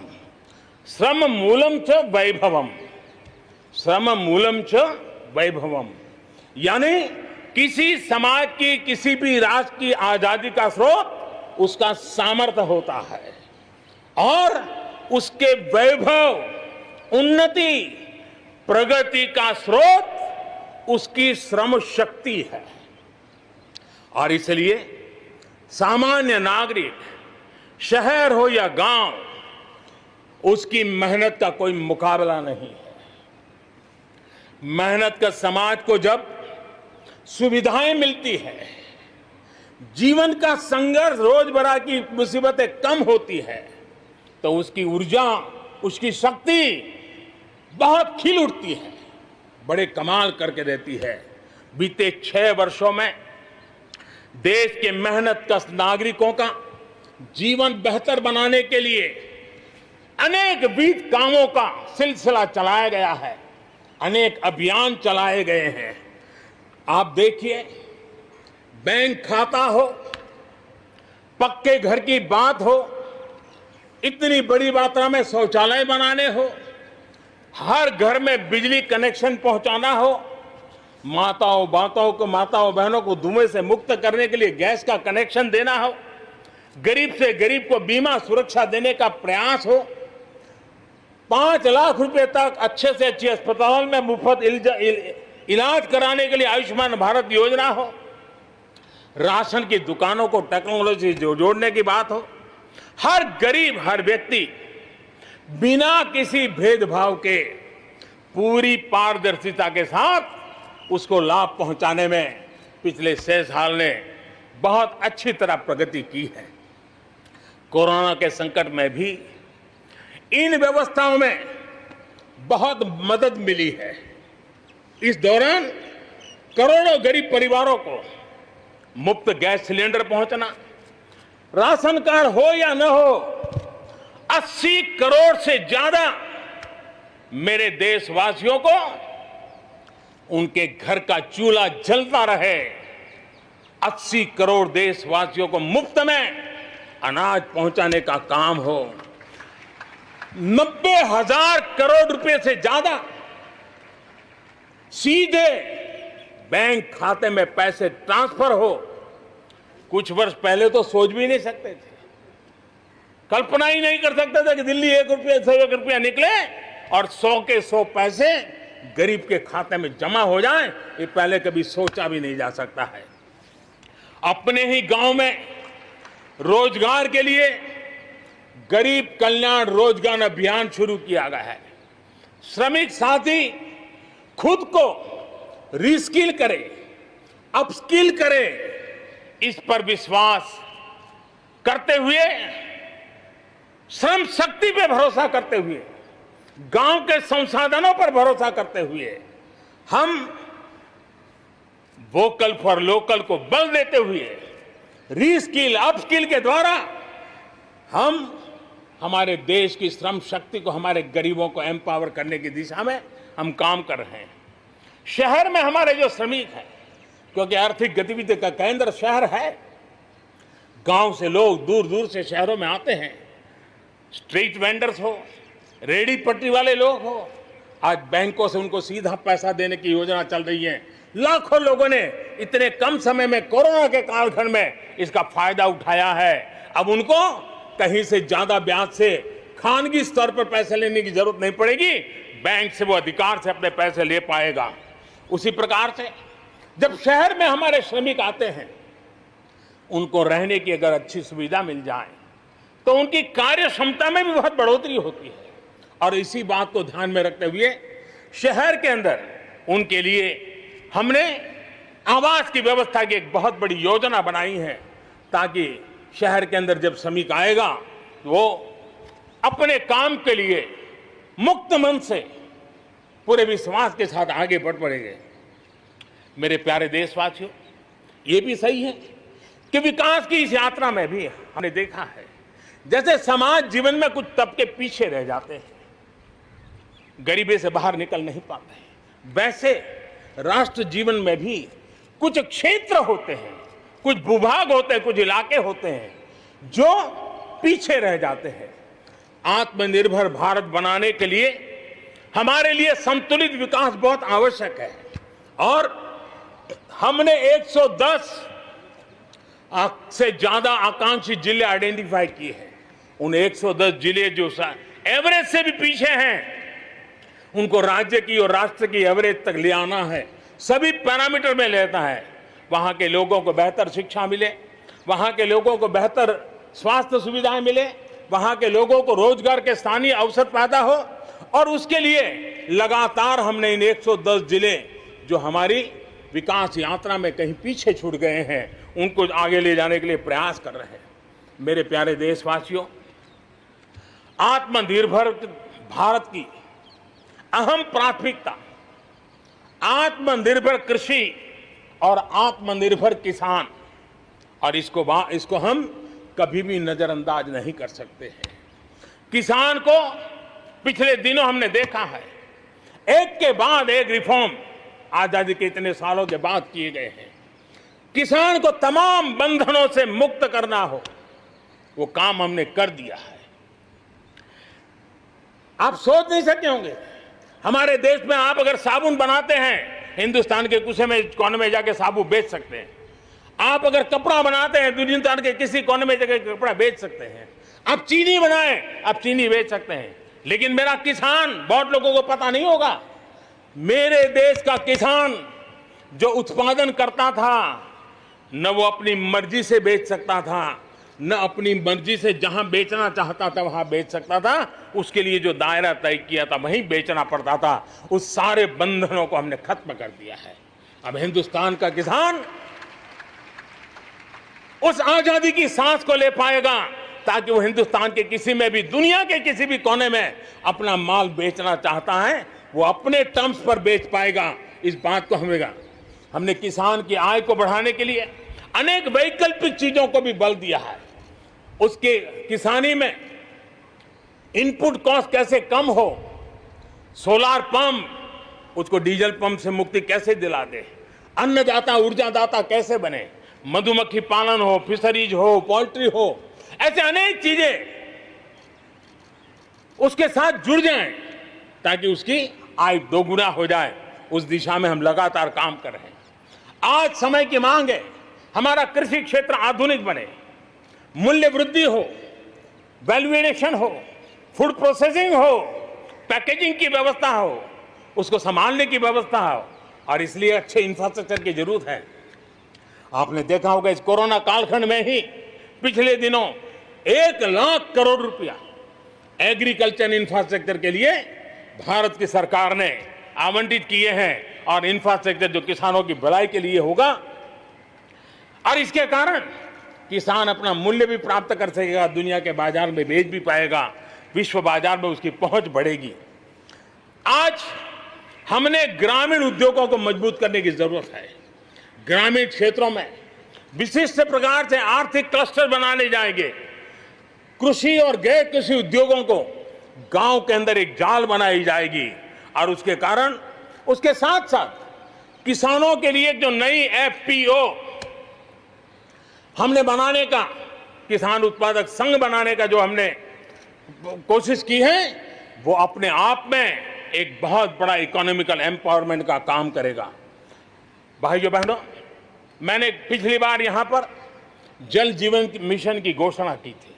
श्रम मूलम च वैभवम, श्रम मूलम च वैभवम। यानी किसी समाज की, किसी भी राष्ट्र की आजादी का स्रोत उसका सामर्थ्य होता है और उसके वैभव, उन्नति, प्रगति का स्रोत उसकी श्रम शक्ति है। और इसलिए सामान्य नागरिक, शहर हो या गांव, उसकी मेहनत का कोई मुकाबला नहीं है। मेहनत का समाज को जब सुविधाएं मिलती है, जीवन का संघर्ष, रोजमर्रा की मुसीबतें कम होती है, तो उसकी ऊर्जा, उसकी शक्ति बहुत खिल उठती है, बड़े कमाल करके देती है। बीते 6 वर्षों में देश के मेहनत कश नागरिकों का जीवन बेहतर बनाने के लिए अनेक विविध कामों का सिलसिला चलाया गया है, अनेक अभियान चलाए गए हैं। आप देखिए, बैंक खाता हो, पक्के घर की बात हो, इतनी बड़ी मात्रा में शौचालय बनाने हो, हर घर में बिजली कनेक्शन पहुंचाना हो, माताओं बहनों को धुएं से मुक्त करने के लिए गैस का कनेक्शन देना हो, गरीब से गरीब को बीमा सुरक्षा देने का प्रयास हो, 5 लाख रुपए तक अच्छे से अच्छे अस्पताल में मुफ्त इलाज कराने के लिए आयुष्मान भारत योजना हो, राशन की दुकानों को टेक्नोलॉजी से जोड़ने की बात हो, हर गरीब, हर व्यक्ति बिना किसी भेदभाव के पूरी पारदर्शिता के साथ उसको लाभ पहुंचाने में पिछले 6 साल ने बहुत अच्छी तरह प्रगति की है। कोरोना के संकट में भी इन व्यवस्थाओं में बहुत मदद मिली है। इस दौरान करोड़ों गरीब परिवारों को मुफ्त गैस सिलेंडर पहुंचना, राशन कार्ड हो या न हो, 80 करोड़ से ज्यादा मेरे देशवासियों को उनके घर का चूल्हा जलता रहे, 80 करोड़ देशवासियों को मुफ्त में अनाज पहुंचाने का काम हो, 90,000 करोड़ रुपए से ज्यादा सीधे बैंक खाते में पैसे ट्रांसफर हो। कुछ वर्ष पहले तो सोच भी नहीं सकते थे, कल्पना ही नहीं कर सकते थे कि दिल्ली 1 रुपया निकले और 100 के 100 पैसे गरीब के खाते में जमा हो जाए। ये पहले कभी सोचा भी नहीं जा सकता है। अपने ही गांव में रोजगार के लिए गरीब कल्याण रोजगार अभियान शुरू किया गया है। श्रमिक साथी खुद को रिस्किल करे, अपस्किल करे, इस पर विश्वास करते हुए, श्रम शक्ति पे भरोसा करते हुए, गांव के संसाधनों पर भरोसा करते हुए, हम वोकल फॉर लोकल को बल देते हुए, रीस्किल, अपस्किल के द्वारा हम हमारे देश की श्रम शक्ति को, हमारे गरीबों को एम्पावर करने की दिशा में हम काम कर रहे हैं। शहर में हमारे जो श्रमिक हैं, क्योंकि आर्थिक गतिविधि का केंद्र शहर है, गांव से लोग दूर दूर से शहरों में आते हैं। स्ट्रीट वेंडर्स हो, रेडी पटरी वाले लोग हो, आज बैंकों से उनको सीधा पैसा देने की योजना चल रही है लाखों लोगों ने इतने कम समय में कोरोना के कालखंड में इसका फायदा उठाया है। अब उनको कहीं से ज्यादा ब्याज से खानगी स्तर पर पैसे लेने की जरूरत नहीं पड़ेगी, बैंक से वो अधिकार से अपने पैसे ले पाएगा। उसी प्रकार से जब शहर में हमारे श्रमिक आते हैं, उनको रहने की अगर अच्छी सुविधा मिल जाए तो उनकी कार्य क्षमता में भी बहुत बढ़ोतरी होती है। और इसी बात को ध्यान में रखते हुए शहर के अंदर उनके लिए हमने आवास की व्यवस्था की एक बहुत बड़ी योजना बनाई है, ताकि शहर के अंदर जब श्रमिक आएगा तो वो अपने काम के लिए मुक्त मन से पूरे विश्वास के साथ आगे बढ़ पड़ेंगे। मेरे प्यारे देशवासियों, ये भी सही है कि विकास की इस यात्रा में भी हमने देखा है जैसे समाज जीवन में कुछ तबके पीछे रह जाते हैं, गरीबी से बाहर निकल नहीं पाते हैं, वैसे राष्ट्र जीवन में भी कुछ क्षेत्र होते हैं, कुछ भूभाग होते हैं, कुछ इलाके होते हैं जो पीछे रह जाते हैं। आत्मनिर्भर भारत बनाने के लिए हमारे लिए संतुलित विकास बहुत आवश्यक है और हमने 110 से ज्यादा आकांक्षी जिले आइडेंटिफाई किए हैं। उन 110 जिले जो एवरेज से भी पीछे हैं, उनको राज्य की और राष्ट्र की एवरेज तक ले आना है। सभी पैरामीटर में लेता है। वहां के लोगों को बेहतर शिक्षा मिले, वहां के लोगों को बेहतर स्वास्थ्य सुविधाएं मिले, वहां के लोगों को रोजगार के स्थानीय अवसर पैदा हो, और उसके लिए लगातार हमने इन 110 जिले जो हमारी विकास यात्रा में कहीं पीछे छूट गए हैं, उनको आगे ले जाने के लिए प्रयास कर रहे हैं। मेरे प्यारे देशवासियों, आत्मनिर्भर भारत की अहम प्राथमिकता आत्मनिर्भर कृषि और आत्मनिर्भर किसान, और इसको हम कभी भी नजरअंदाज नहीं कर सकते हैं। किसान को पिछले दिनों हमने देखा है, एक के बाद एक रिफॉर्म आजादी के इतने सालों के बाद किए गए हैं। किसान को तमाम बंधनों से मुक्त करना हो, वो काम हमने कर दिया है। आप सोच नहीं सकते होंगे, हमारे देश में आप अगर साबुन बनाते हैं, हिंदुस्तान के कोने में जाके साबुन बेच सकते हैं। आप अगर कपड़ा बनाते हैं, हिंदुस्तान के किसी कोने में जाके कपड़ा बेच सकते हैं। आप चीनी बनाएं, आप चीनी बेच सकते हैं। लेकिन मेरा किसान, बहुत लोगों को पता नहीं होगा, मेरे देश का किसान जो उत्पादन करता था, न वो अपनी मर्जी से बेच सकता था, न अपनी मर्जी से जहां बेचना चाहता था वहां बेच सकता था। उसके लिए जो दायरा तय किया था वहीं बेचना पड़ता था। उस सारे बंधनों को हमने खत्म कर दिया है। अब हिंदुस्तान का किसान उस आजादी की सांस को ले पाएगा, ताकि वो हिंदुस्तान के किसी में भी, दुनिया के किसी भी कोने में अपना माल बेचना चाहता है, वो अपने टर्म्स पर बेच पाएगा। इस बात को हमने किसान की आय को बढ़ाने के लिए अनेक वैकल्पिक चीजों को भी बल दिया है। उसके किसानी में इनपुट कॉस्ट कैसे कम हो, सोलार पंप, उसको डीजल पंप से मुक्ति कैसे दिला दे, अन्नदाता ऊर्जादाता कैसे बने, मधुमक्खी पालन हो, फिशरीज हो, पोल्ट्री हो, ऐसे अनेक चीजें उसके साथ जुड़ जाएं, ताकि उसकी आय दोगुना हो जाए। उस दिशा में हम लगातार काम कर रहे हैं। आज समय की मांग है, हमारा कृषि क्षेत्र आधुनिक बने, मूल्य वृद्धि हो, वैल्यू एडिशन हो, फूड प्रोसेसिंग हो, पैकेजिंग की व्यवस्था हो, उसको संभालने की व्यवस्था हो, और इसलिए अच्छे इंफ्रास्ट्रक्चर की जरूरत है। आपने देखा होगा इस कोरोना कालखंड में ही पिछले दिनों 1 लाख करोड़ रुपया एग्रीकल्चर इंफ्रास्ट्रक्चर के लिए भारत की सरकार ने आवंटित किए हैं, और इंफ्रास्ट्रक्चर जो किसानों की भलाई के लिए होगा, और इसके कारण किसान अपना मूल्य भी प्राप्त कर सकेगा, दुनिया के बाजार में बेच भी पाएगा, विश्व बाजार में उसकी पहुंच बढ़ेगी। आज हमने ग्रामीण उद्योगों को मजबूत करने की जरूरत है। ग्रामीण क्षेत्रों में विशिष्ट प्रकार से आर्थिक क्लस्टर बनाने जाएंगे। कृषि और गैर कृषि उद्योगों को गांव के अंदर एक जाल बनाई जाएगी, और उसके कारण उसके साथ साथ किसानों के लिए जो नई एफपीओ हमने बनाने का, किसान उत्पादक संघ बनाने का जो हमने कोशिश की है, वो अपने आप में एक बहुत बड़ा इकोनॉमिकल एम्पावरमेंट का काम करेगा। भाइयों बहनों, मैंने पिछली बार यहां पर जल जीवन मिशन की घोषणा की थी।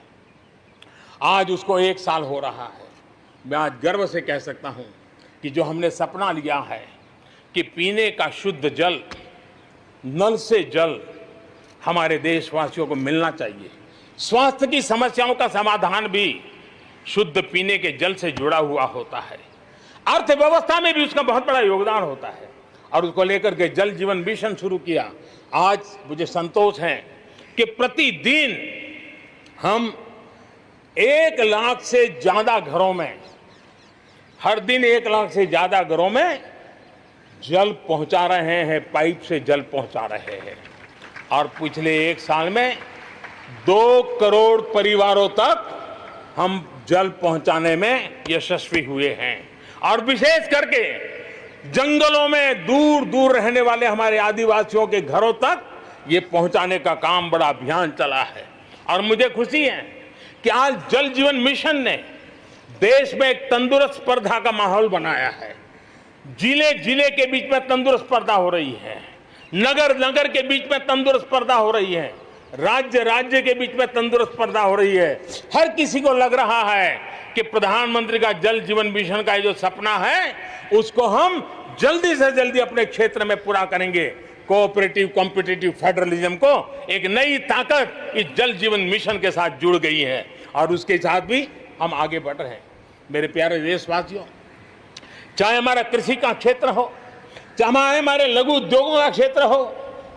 आज उसको 1 साल हो रहा है। मैं आज गर्व से कह सकता हूं कि जो हमने सपना लिया है कि पीने का शुद्ध जल, नल से जल हमारे देशवासियों को मिलना चाहिए। स्वास्थ्य की समस्याओं का समाधान भी शुद्ध पीने के जल से जुड़ा हुआ होता है। अर्थव्यवस्था में भी उसका बहुत बड़ा योगदान होता है और उसको लेकर के जल जीवन मिशन शुरू किया। आज मुझे संतोष है कि प्रतिदिन हम 1 लाख से ज्यादा घरों में, हर दिन 1 लाख से ज्यादा घरों में जल पहुंचा रहे हैं, पाइप से जल पहुंचा रहे हैं। और पिछले 1 साल में 2 करोड़ परिवारों तक हम जल पहुंचाने में यशस्वी हुए हैं। और विशेष करके जंगलों में दूर दूर रहने वाले हमारे आदिवासियों के घरों तक ये पहुंचाने का काम, बड़ा अभियान चला है। और मुझे खुशी है कि आज जल जीवन मिशन ने देश में एक तंदुरुस्त स्पर्धा का माहौल बनाया है। जिले जिले के बीच में तंदुरुस्त स्पर्धा हो रही है, नगर नगर के बीच में तंदुरुस्त स्पर्धा हो रही है, राज्य राज्य के बीच में तंदुरुस्त स्पर्धा हो रही है। हर किसी को लग रहा है कि प्रधानमंत्री का जल जीवन मिशन का जो सपना है उसको हम जल्दी से जल्दी अपने क्षेत्र में पूरा करेंगे। कोऑपरेटिव कॉम्पिटिटिव फेडरलिज्म को एक नई ताकत इस जल जीवन मिशन के साथ जुड़ गई है और उसके साथ भी हम आगे बढ़ रहे हैं। मेरे प्यारे देशवासियों, चाहे हमारा कृषि का क्षेत्र हो, चाहे हमारे लघु उद्योगों का क्षेत्र हो,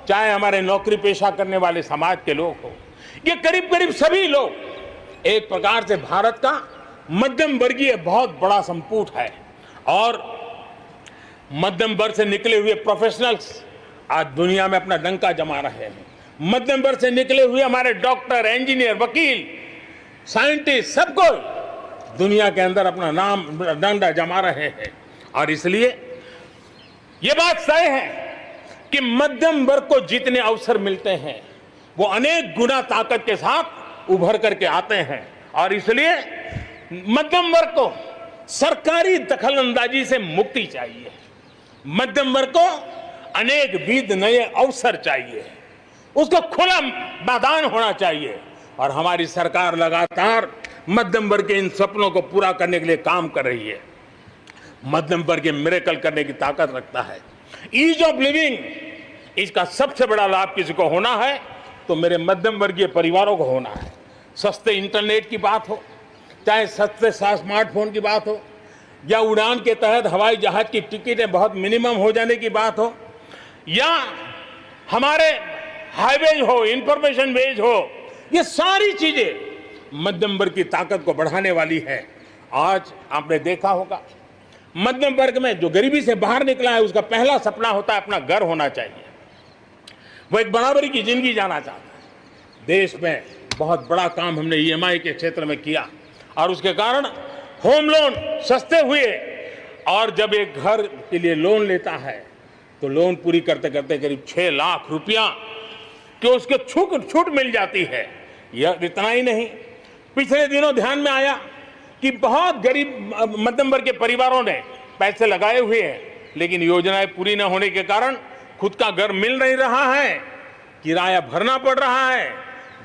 चाहे हमारे नौकरी पेशा करने वाले समाज के लोग हो, ये करीब करीब सभी लोग एक प्रकार से भारत का मध्यम वर्गीय बहुत बड़ा संपुट है। और मध्यम वर्ग से निकले हुए प्रोफेशनल्स आज दुनिया में अपना डंका जमा रहे हैं। मध्यम वर्ग से निकले हुए हमारे डॉक्टर, इंजीनियर, वकील, साइंटिस्ट, सब कोई दुनिया के अंदर अपना नाम डंडा जमा रहे हैं। और इसलिए ये बात तय है कि मध्यम वर्ग को जितने अवसर मिलते हैं वो अनेक गुना ताकत के साथ उभर करके आते हैं। और इसलिए मध्यम वर्ग को सरकारी दखलंदाजी से मुक्ति चाहिए। मध्यम वर्ग को अनेक विध नए अवसर चाहिए, उसको खुला मैदान होना चाहिए। और हमारी सरकार लगातार मध्यम वर्ग के इन सपनों को पूरा करने के लिए काम कर रही है। मध्यम वर्ग मिरेकल करने की ताकत रखता है। ईज ऑफ लिविंग, इसका सबसे बड़ा लाभ किसी को होना है तो मेरे मध्यम वर्गीय परिवारों को होना है। सस्ते इंटरनेट की बात हो, चाहे सस्ते स्मार्टफोन की बात हो, या उड़ान के तहत हवाई जहाज की टिकटें बहुत मिनिमम हो जाने की बात हो, या हमारे हाईवेज हो, इंफॉर्मेशन वेज हो, ये सारी चीजें मध्यम वर्ग की ताकत को बढ़ाने वाली है। आज आपने देखा होगा मध्यम वर्ग में जो गरीबी से बाहर निकला है उसका पहला सपना होता है अपना घर होना चाहिए। वो एक बराबरी की जिंदगी जाना चाहता है। देश में बहुत बड़ा काम हमने ईएमआई के क्षेत्र में किया और उसके कारण होम लोन सस्ते हुए। और जब एक घर के लिए लोन लेता है तो लोन पूरी करते करते करीब 6 लाख रुपया कि उसके छूट मिल जाती है। यह इतना ही नहीं, पिछले दिनों ध्यान में आया कि बहुत गरीब मध्यम वर्ग के परिवारों ने पैसे लगाए हुए हैं, लेकिन योजनाएं पूरी न होने के कारण खुद का घर मिल नहीं रहा है, किराया भरना पड़ रहा है।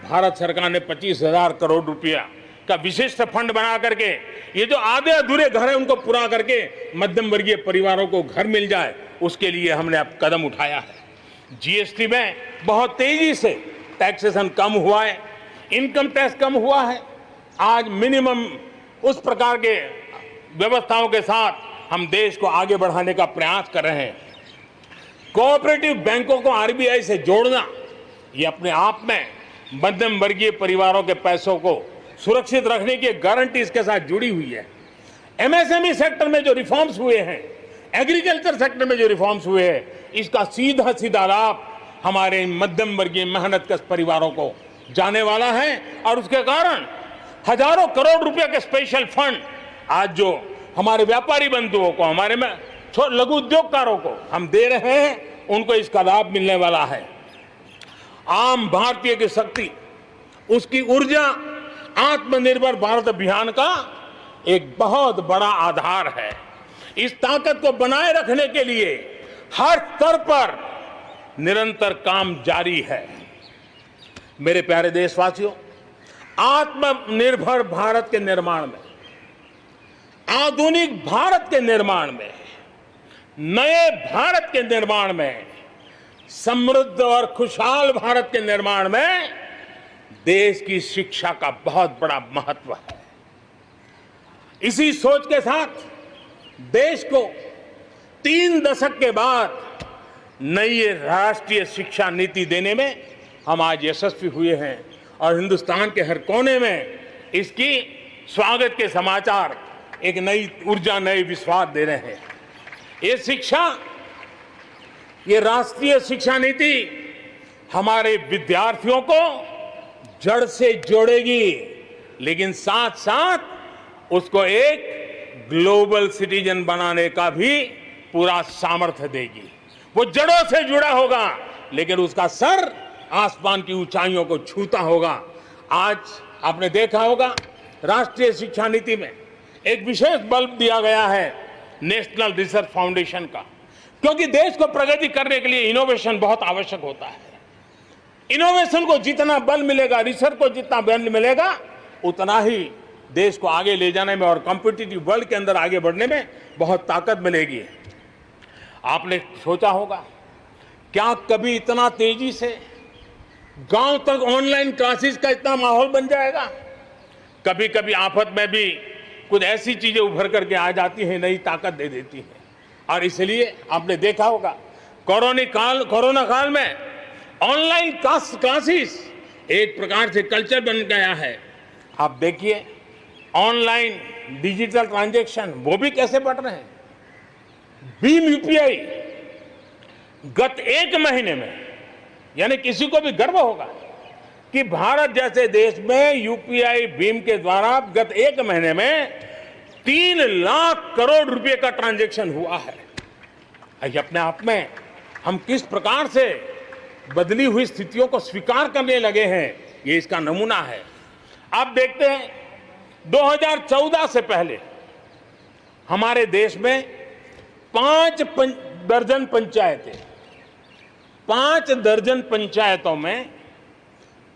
भारत सरकार ने 25,000 करोड़ रुपया का विशिष्ट फंड बना करके ये जो आधे अधूरे घर हैं उनको पूरा करके मध्यम वर्गीय परिवारों को घर मिल जाए, उसके लिए हमने अब कदम उठाया है। जीएसटी में बहुत तेजी से टैक्सेशन कम हुआ है, इनकम टैक्स कम हुआ है। आज मिनिमम उस प्रकार के व्यवस्थाओं के साथ हम देश को आगे बढ़ाने का प्रयास कर रहे हैं। कोऑपरेटिव बैंकों को आरबीआई से जोड़ना ये अपने आप में मध्यम वर्गीय परिवारों के पैसों को सुरक्षित रखने की गारंटी इसके साथ जुड़ी हुई है। एमएसएमई सेक्टर में जो रिफॉर्म्स हुए हैं, एग्रीकल्चर सेक्टर में जो रिफॉर्म्स हुए हैं, इसका सीधा सीधा लाभ हमारे मध्यम वर्गीय मेहनतकश परिवारों को जाने वाला है। और उसके कारण हजारों करोड़ रुपए के स्पेशल फंड आज जो हमारे व्यापारी बंधुओं को, हमारे में लघु उद्योगकारों को हम दे रहे हैं, उनको इसका लाभ मिलने वाला है। आम भारतीय की शक्ति, उसकी ऊर्जा आत्मनिर्भर भारत अभियान का एक बहुत बड़ा आधार है। इस ताकत को बनाए रखने के लिए हर स्तर पर निरंतर काम जारी है। मेरे प्यारे देशवासियों, आत्मनिर्भर भारत के निर्माण में, आधुनिक भारत के निर्माण में, नए भारत के निर्माण में, समृद्ध और खुशहाल भारत के निर्माण में देश की शिक्षा का बहुत बड़ा महत्व है। इसी सोच के साथ देश को 3 दशक के बाद नई राष्ट्रीय शिक्षा नीति देने में हम आज यशस्वी हुए हैं और हिंदुस्तान के हर कोने में इसकी स्वागत के समाचार एक नई ऊर्जा, नए विश्वास दे रहे हैं। ये राष्ट्रीय शिक्षा नीति हमारे विद्यार्थियों को जड़ से जोड़ेगी, लेकिन साथ साथ उसको एक ग्लोबल सिटीजन बनाने का भी पूरा सामर्थ्य देगी। वो जड़ों से जुड़ा होगा, लेकिन उसका सर आसमान की ऊंचाइयों को छूता होगा। आज आपने देखा होगा राष्ट्रीय शिक्षा नीति में एक विशेष बल दिया गया है नेशनल रिसर्च फाउंडेशन का, क्योंकि देश को प्रगति करने के लिए इनोवेशन बहुत आवश्यक होता है। इनोवेशन को जितना बल मिलेगा, रिसर्च को जितना बल मिलेगा, उतना ही देश को आगे ले जाने में और कॉम्पिटिटिव वर्ल्ड के अंदर आगे बढ़ने में बहुत ताकत मिलेगी। आपने सोचा होगा क्या कभी इतना तेजी से गांव तक ऑनलाइन क्लासेस का इतना माहौल बन जाएगा? कभी कभी आफत में भी कुछ ऐसी चीजें उभर करके आ जाती हैं, नई ताकत दे देती हैं। और इसलिए आपने देखा होगा कोरोना काल में ऑनलाइन क्लासेस एक प्रकार से कल्चर बन गया है। आप देखिए ऑनलाइन डिजिटल ट्रांजैक्शन वो भी कैसे बढ़ रहे हैं। भीम यूपीआई गत 1 महीने में, यानी किसी को भी गर्व होगा कि भारत जैसे देश में यूपीआई भीम के द्वारा गत 1 महीने में 3 लाख करोड़ रुपए का ट्रांजैक्शन हुआ है। ये अपने आप में हम किस प्रकार से बदली हुई स्थितियों को स्वीकार करने लगे हैं, ये इसका नमूना है। आप देखते हैं 2014 से पहले हमारे देश में 5 दर्जन पंचायतें, 5 दर्जन पंचायतों में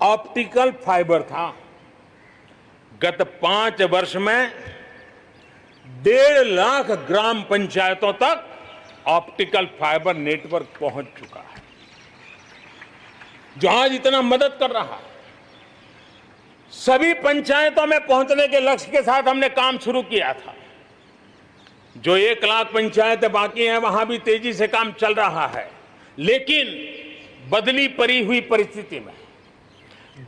ऑप्टिकल फाइबर था। गत 5 वर्ष में 1.5 लाख ग्राम पंचायतों तक ऑप्टिकल फाइबर नेटवर्क पहुंच चुका है, जो आज इतना मदद कर रहा है। सभी पंचायतों में पहुंचने के लक्ष्य के साथ हमने काम शुरू किया था। जो 1 लाख पंचायतें बाकी हैं, वहां भी तेजी से काम चल रहा है, लेकिन बदली पड़ी हुई परिस्थिति में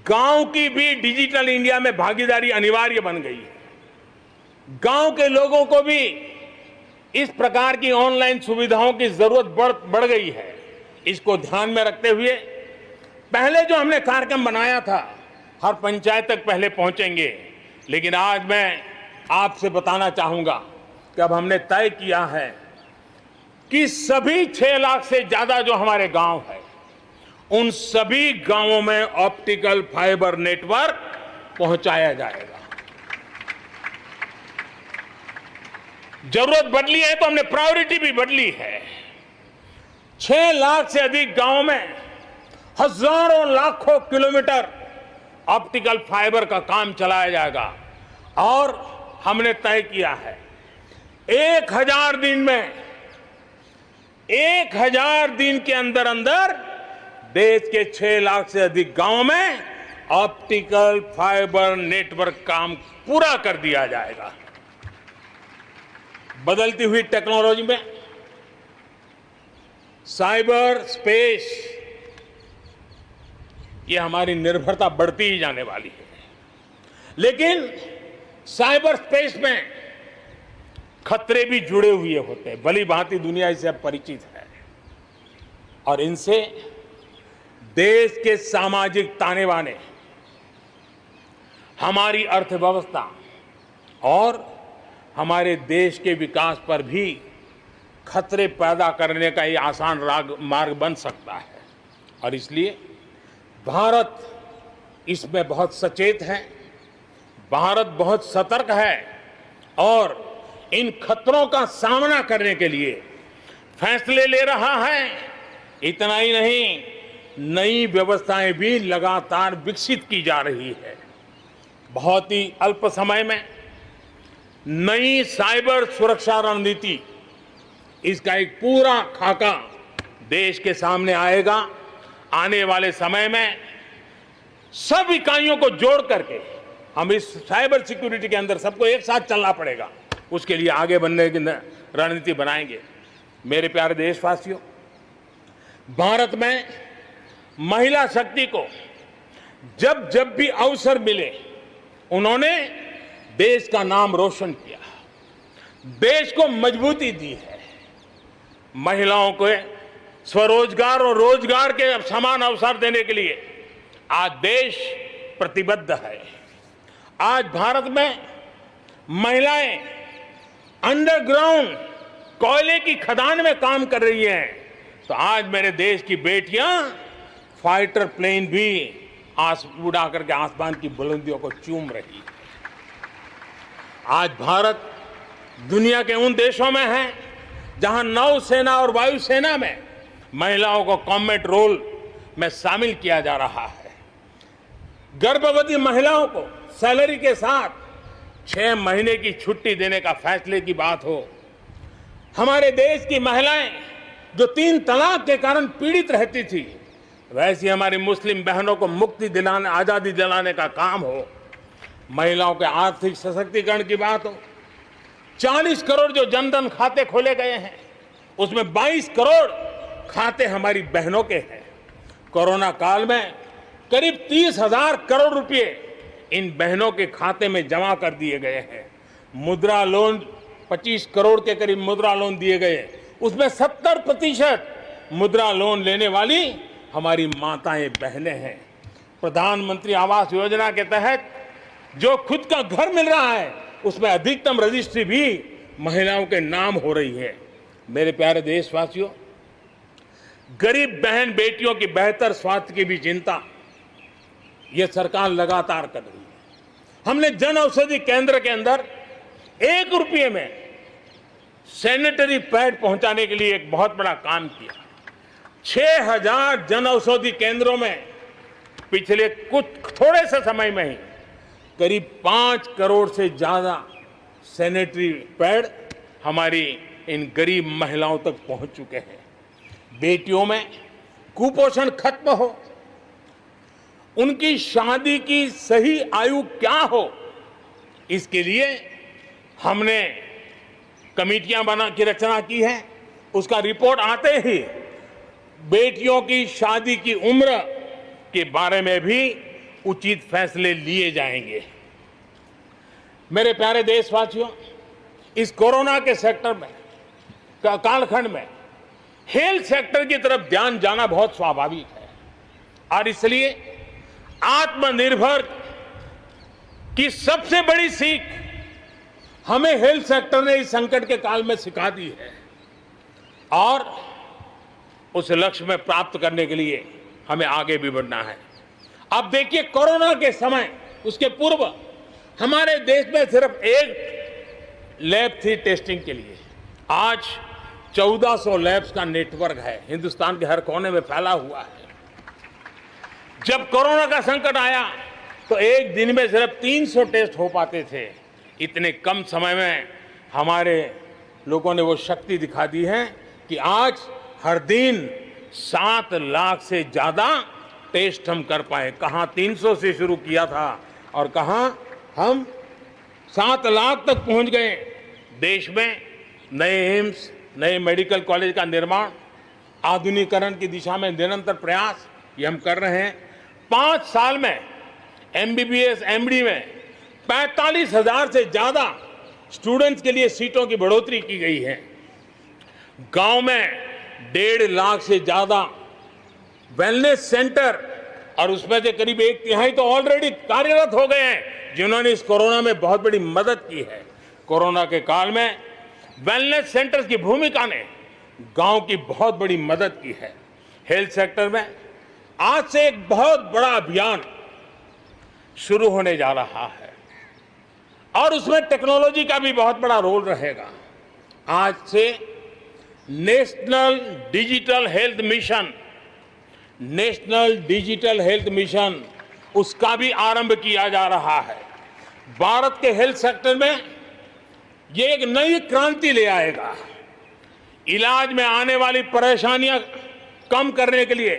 गांव की भी डिजिटल इंडिया में भागीदारी अनिवार्य बन गई है। गांव के लोगों को भी इस प्रकार की ऑनलाइन सुविधाओं की जरूरत बढ़ गई है। इसको ध्यान में रखते हुए पहले जो हमने कार्यक्रम बनाया था, हर पंचायत तक पहले पहुंचेंगे, लेकिन आज मैं आपसे बताना चाहूंगा कि अब हमने तय किया है कि सभी 6 लाख से ज्यादा जो हमारे गांव है, उन सभी गांवों में ऑप्टिकल फाइबर नेटवर्क पहुंचाया जाएगा। जरूरत बदली है तो हमने प्रायोरिटी भी बदली है। 6 लाख से अधिक गांवों में हजारों लाखों किलोमीटर ऑप्टिकल फाइबर का काम चलाया जाएगा और हमने तय किया है 1000 दिन में, 1000 दिन के अंदर अंदर देश के 6 लाख से अधिक गांवों में ऑप्टिकल फाइबर नेटवर्क काम पूरा कर दिया जाएगा। बदलती हुई टेक्नोलॉजी में साइबर स्पेस, ये हमारी निर्भरता बढ़ती ही जाने वाली है। लेकिन साइबर स्पेस में खतरे भी जुड़े हुए होते हैं, भली भांति दुनिया इससे परिचित है, और इनसे देश के सामाजिक ताने बाने, हमारी अर्थव्यवस्था और हमारे देश के विकास पर भी खतरे पैदा करने का ये आसान मार्ग बन सकता है। और इसलिए भारत इसमें बहुत सचेत है, भारत बहुत सतर्क है और इन खतरों का सामना करने के लिए फैसले ले रहा है इतना ही नहीं, नई व्यवस्थाएं भी लगातार विकसित की जा रही है। बहुत ही अल्प समय में नई साइबर सुरक्षा रणनीति, इसका एक पूरा खाका देश के सामने आएगा। आने वाले समय में सब इकाइयों को जोड़ करके हम इस साइबर सिक्योरिटी के अंदर सबको एक साथ चलना पड़ेगा। उसके लिए आगे बढ़ने की रणनीति बनाएंगे। मेरे प्यारे देशवासियों, भारत में महिला शक्ति को जब जब भी अवसर मिले उन्होंने देश का नाम रोशन किया, देश को मजबूती दी है। महिलाओं को स्वरोजगार और रोजगार के समान अवसर देने के लिए आज देश प्रतिबद्ध है। आज भारत में महिलाएं अंडरग्राउंड कोयले की खदान में काम कर रही हैं, तो आज मेरे देश की बेटियां फाइटर प्लेन भी उड़ा करके आसमान की बुलंदियों को चूम रही है। आज भारत दुनिया के उन देशों में है जहां नौसेना और वायुसेना में महिलाओं को कॉम्बैट रोल में शामिल किया जा रहा है। गर्भवती महिलाओं को सैलरी के साथ 6 महीने की छुट्टी देने का फैसले की बात हो। हमारे देश की महिलाएं जो 3 तलाक के कारण पीड़ित रहती थी, वैसी हमारी मुस्लिम बहनों को मुक्ति दिलाने, आजादी दिलाने का काम हो। महिलाओं के आर्थिक सशक्तिकरण की बात हो। 40 करोड़ जो जनधन खाते खोले गए हैं, उसमें 22 करोड़ खाते हमारी बहनों के हैं। कोरोना काल में करीब 30,000 करोड़ रुपए इन बहनों के खाते में जमा कर दिए गए हैं। मुद्रा लोन 25 करोड़ के करीब मुद्रा लोन दिए गए, उसमें 70% मुद्रा लोन लेने वाली हमारी माताएं बहनें हैं। प्रधानमंत्री आवास योजना के तहत जो खुद का घर मिल रहा है, उसमें अधिकतम रजिस्ट्री भी महिलाओं के नाम हो रही है। मेरे प्यारे देशवासियों, गरीब बहन बेटियों की बेहतर स्वास्थ्य की भी चिंता यह सरकार लगातार कर रही है। हमने जन औषधि केंद्र के अंदर 1 रुपये में सैनिटरी पैड पहुंचाने के लिए एक बहुत बड़ा काम किया। 6,000 जन औषधि केंद्रों में पिछले कुछ थोड़े से समय में ही करीब 5 करोड़ से ज्यादा सैनिटरी पैड हमारी इन गरीब महिलाओं तक पहुंच चुके हैं। बेटियों में कुपोषण खत्म हो, उनकी शादी की सही आयु क्या हो, इसके लिए हमने कमेटियां बना की रचना की है। उसका रिपोर्ट आते ही बेटियों की शादी की उम्र के बारे में भी उचित फैसले लिए जाएंगे। मेरे प्यारे देशवासियों, इस कोरोना के सेक्टर में कालखंड में हेल्थ सेक्टर की तरफ ध्यान जाना बहुत स्वाभाविक है और इसलिए आत्मनिर्भर की सबसे बड़ी सीख हमें हेल्थ सेक्टर ने इस संकट के काल में सिखा दी है और उस लक्ष्य में प्राप्त करने के लिए हमें आगे भी बढ़ना है। अब देखिए, कोरोना के समय, उसके पूर्व हमारे देश में सिर्फ एक लैब थी टेस्टिंग के लिए। आज 1400 लैब्स का नेटवर्क है, हिंदुस्तान के हर कोने में फैला हुआ है। जब कोरोना का संकट आया तो एक दिन में सिर्फ 300 टेस्ट हो पाते थे। इतने कम समय में हमारे लोगों ने वो शक्ति दिखा दी है कि आज हर दिन 7 लाख से ज्यादा टेस्ट हम कर पाए। कहाँ 300 से शुरू किया था और कहाँ हम 7 लाख तक पहुंच गए। देश में नए एम्स, नए मेडिकल कॉलेज का निर्माण, आधुनिकीकरण की दिशा में निरंतर प्रयास ये हम कर रहे हैं। 5 साल में MBBS, MD में 45,000 से ज्यादा स्टूडेंट्स के लिए सीटों की बढ़ोतरी की गई है। गांव में 1.5 लाख से ज्यादा वेलनेस सेंटर और उसमें से करीब 1/3 तो ऑलरेडी कार्यरत हो गए हैं, जिन्होंने इस कोरोना में बहुत बड़ी मदद की है। कोरोना के काल में वेलनेस सेंटर्स की भूमिका ने गांव की बहुत बड़ी मदद की है। हेल्थ सेक्टर में आज से एक बहुत बड़ा अभियान शुरू होने जा रहा है और उसमें टेक्नोलॉजी का भी बहुत बड़ा रोल रहेगा। आज से national digital health mission, national digital health mission उसका भी आरंभ किया जा रहा है। भारत के हेल्थ सेक्टर में ये एक नई क्रांति ले आएगा। इलाज में आने वाली परेशानियां कम करने के लिए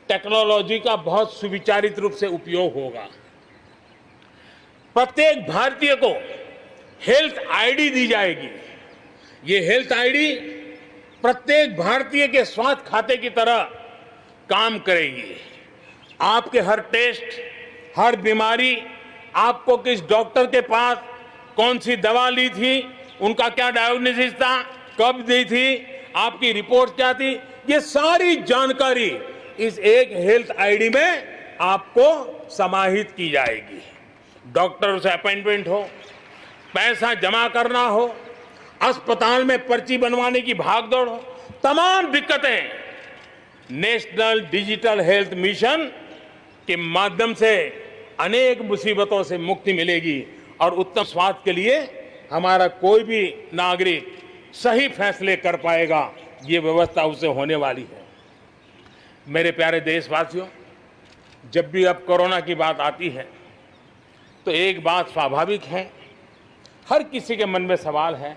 टेक्नोलॉजी का बहुत सुविचारित रूप से उपयोग होगा। प्रत्येक भारतीय को हेल्थ आईडी दी जाएगी। ये हेल्थ आईडी प्रत्येक भारतीय के स्वास्थ्य खाते की तरह काम करेगी। आपके हर टेस्ट, हर बीमारी, आपको किस डॉक्टर के पास कौन सी दवा ली थी, उनका क्या डायग्नोसिस था, कब दी थी, आपकी रिपोर्ट क्या थी, ये सारी जानकारी इस एक हेल्थ आईडी में आपको समाहित की जाएगी। डॉक्टर से अपॉइंटमेंट हो, पैसा जमा करना हो, अस्पताल में पर्ची बनवाने की भागदौड़ हो, तमाम दिक्कतें नेशनल डिजिटल हेल्थ मिशन के माध्यम से अनेक मुसीबतों से मुक्ति मिलेगी और उत्तम स्वास्थ्य के लिए हमारा कोई भी नागरिक सही फैसले कर पाएगा। ये व्यवस्था उसे होने वाली है। मेरे प्यारे देशवासियों, जब भी अब कोरोना की बात आती है तो एक बात स्वाभाविक है, हर किसी के मन में सवाल है,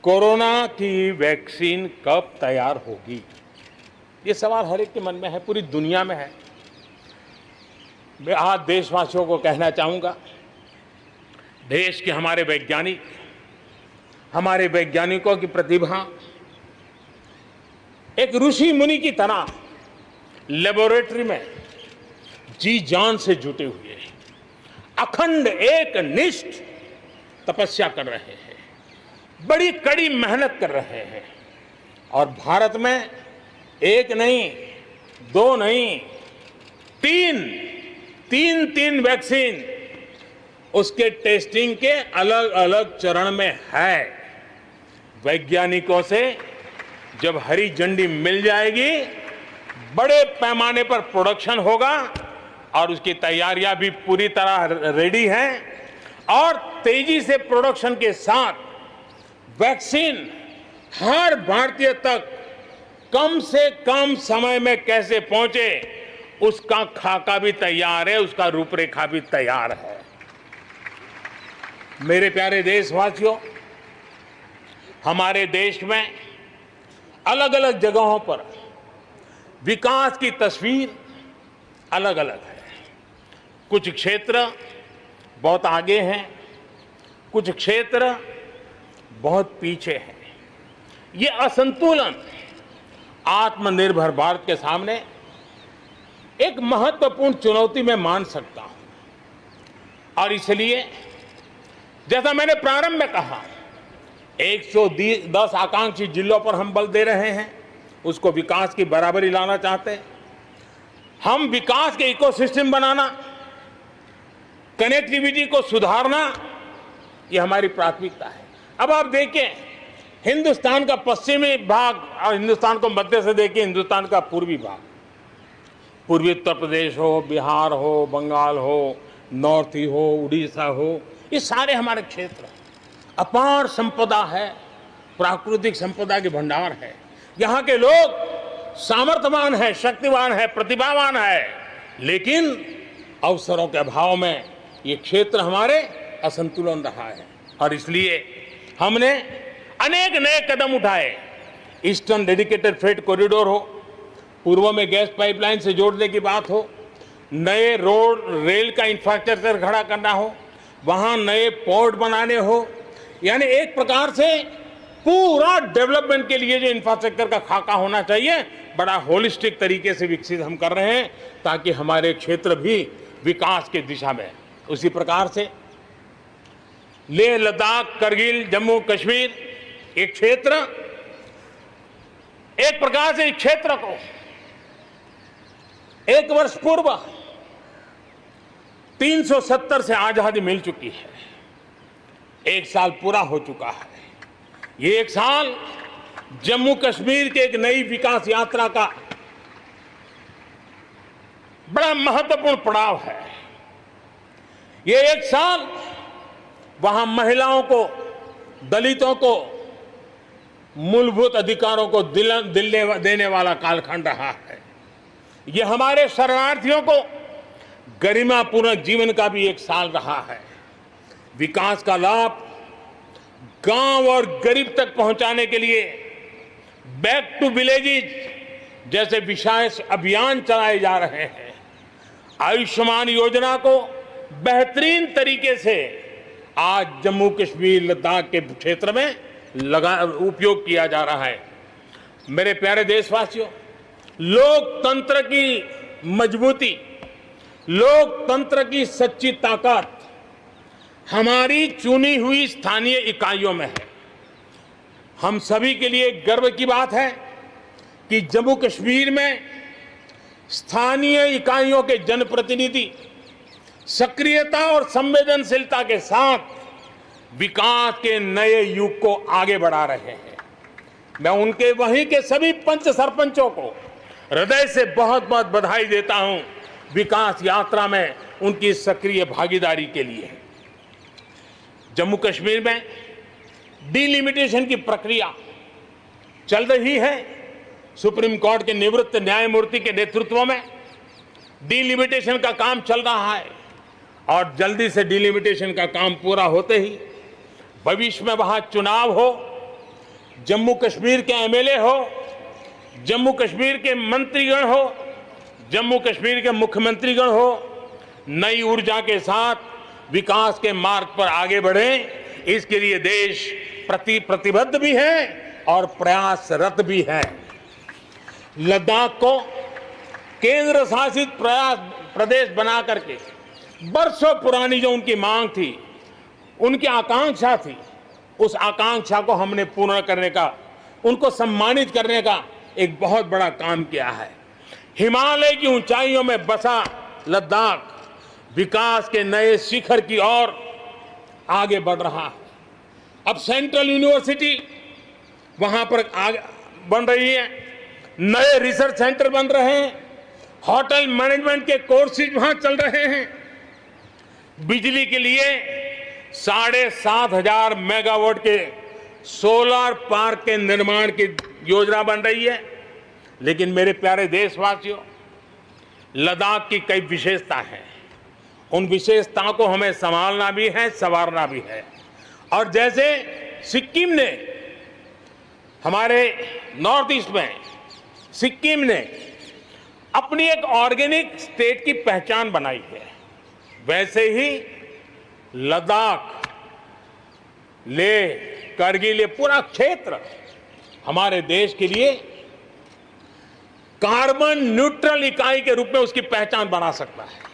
कोरोना की वैक्सीन कब तैयार होगी? ये सवाल हर एक के मन में है, पूरी दुनिया में है। मैं आज देशवासियों को कहना चाहूंगा, देश के हमारे वैज्ञानिकों की प्रतिभा एक ऋषि मुनि की तरह लेबोरेटरी में जी जान से जुटे हुए हैं, अखंड एक निष्ठ तपस्या कर रहे हैं, बड़ी कड़ी मेहनत कर रहे हैं और भारत में एक नहीं, दो नहीं, तीन वैक्सीन उसके टेस्टिंग के अलग अलग चरण में है। वैज्ञानिकों से जब हरी झंडी मिल जाएगी, बड़े पैमाने पर प्रोडक्शन होगा और उसकी तैयारियां भी पूरी तरह रेडी हैं और तेजी से प्रोडक्शन के साथ वैक्सीन हर भारतीय तक कम से कम समय में कैसे पहुंचे, उसका खाका भी तैयार है, उसका रूपरेखा भी तैयार है। मेरे प्यारे देशवासियों, हमारे देश में अलग अलग जगहों पर विकास की तस्वीर अलग अलग है। कुछ क्षेत्र बहुत आगे हैं, कुछ क्षेत्र बहुत पीछे हैं। ये असंतुलन आत्मनिर्भर भारत के सामने एक महत्वपूर्ण चुनौती मैं मान सकता हूं और इसलिए जैसा मैंने प्रारंभ में कहा, 110 आकांक्षी जिलों पर हम बल दे रहे हैं, उसको विकास की बराबरी लाना चाहते हैं। हम विकास के इकोसिस्टम बनाना, कनेक्टिविटी को सुधारना, ये हमारी प्राथमिकता है। अब आप देखिए, हिंदुस्तान का पश्चिमी भाग और हिंदुस्तान को मध्य से देखिए, हिंदुस्तान का पूर्वी भाग, पूर्वी उत्तर प्रदेश हो, बिहार हो, बंगाल हो, नॉर्थ ही हो, उड़ीसा हो, ये सारे हमारे क्षेत्र अपार संपदा है, प्राकृतिक संपदा के भंडार है। यहाँ के लोग सामर्थ्यवान है, शक्तिवान है, प्रतिभावान है, लेकिन अवसरों के अभाव में ये क्षेत्र हमारे असंतुलन रहा है और इसलिए हमने अनेक नए कदम उठाए। ईस्टर्न डेडिकेटेड फ्रेट कॉरिडोर हो, पूर्व में गैस पाइपलाइन से जोड़ने की बात हो, नए रोड रेल का इंफ्रास्ट्रक्चर खड़ा करना हो, वहां नए पोर्ट बनाने हो, यानी एक प्रकार से पूरा डेवलपमेंट के लिए जो इंफ्रास्ट्रक्चर का खाका होना चाहिए, बड़ा होलिस्टिक तरीके से विकसित हम कर रहे हैं ताकि हमारे क्षेत्र भी विकास की दिशा में। उसी प्रकार से लेह लद्दाख, करगिल, जम्मू कश्मीर, एक क्षेत्र एक प्रकार से इस क्षेत्र को 1 वर्ष पूर्व 370 से आजादी मिल चुकी है, 1 साल पूरा हो चुका है। ये 1 साल जम्मू कश्मीर के एक नई विकास यात्रा का बड़ा महत्वपूर्ण पड़ाव है। ये 1 साल वहां महिलाओं को, दलितों को मूलभूत अधिकारों को दिल देने वाला कालखंड रहा है। ये हमारे शरणार्थियों को गरिमापूर्ण जीवन का भी एक साल रहा है। विकास का लाभ गांव और गरीब तक पहुंचाने के लिए बैक टू विलेजेस जैसे विशेष अभियान चलाए जा रहे हैं। आयुष्मान योजना को बेहतरीन तरीके से आज जम्मू कश्मीर लद्दाख के क्षेत्र में उपयोग किया जा रहा है। मेरे प्यारे देशवासियों, लोकतंत्र की मजबूती, लोकतंत्र की सच्ची ताकत हमारी चुनी हुई स्थानीय इकाइयों में है। हम सभी के लिए गर्व की बात है कि जम्मू कश्मीर में स्थानीय इकाइयों के जनप्रतिनिधि सक्रियता और संवेदनशीलता के साथ विकास के नए युग को आगे बढ़ा रहे हैं। मैं उनके वहीं के सभी पंच सरपंचों को हृदय से बहुत बहुत बधाई देता हूं विकास यात्रा में उनकी सक्रिय भागीदारी के लिए। जम्मू कश्मीर में डिलिमिटेशन की प्रक्रिया चल रही है। सुप्रीम कोर्ट के निवृत्त न्यायमूर्ति के नेतृत्व में डिलिमिटेशन का काम चल रहा है और जल्दी से डिलिमिटेशन का काम पूरा होते ही भविष्य में वहां चुनाव हो, जम्मू कश्मीर के एमएलए हो, जम्मू कश्मीर के मंत्रीगण हो, जम्मू कश्मीर के मुख्यमंत्रीगण हो, नई ऊर्जा के साथ विकास के मार्ग पर आगे बढ़े। इसके लिए देश प्रतिबद्ध भी है और प्रयासरत भी है। लद्दाख को केंद्र शासित प्रदेश बना करके बरसों पुरानी जो उनकी मांग थी, उनकी आकांक्षा थी, उस आकांक्षा को हमने पूर्ण करने का, उनको सम्मानित करने का एक बहुत बड़ा काम किया है। हिमालय की ऊंचाइयों में बसा लद्दाख विकास के नए शिखर की ओर आगे बढ़ रहा है। अब सेंट्रल यूनिवर्सिटी वहां पर बन रही है, नए रिसर्च सेंटर बन रहे हैं, होटल मैनेजमेंट के कोर्सेज वहां चल रहे हैं। बिजली के लिए 7,500 मेगावाट के सोलर पार्क के निर्माण की योजना बन रही है। लेकिन मेरे प्यारे देशवासियों, लद्दाख की कई विशेषता है। उन विशेषताओं को हमें संभालना भी है, संवारना भी है। और जैसे सिक्किम ने, हमारे नॉर्थ ईस्ट में सिक्किम ने अपनी एक ऑर्गेनिक स्टेट की पहचान बनाई है, वैसे ही लद्दाख, लेह, करगिल, ये पूरा क्षेत्र हमारे देश के लिए कार्बन न्यूट्रल इकाई के रूप में उसकी पहचान बना सकता है।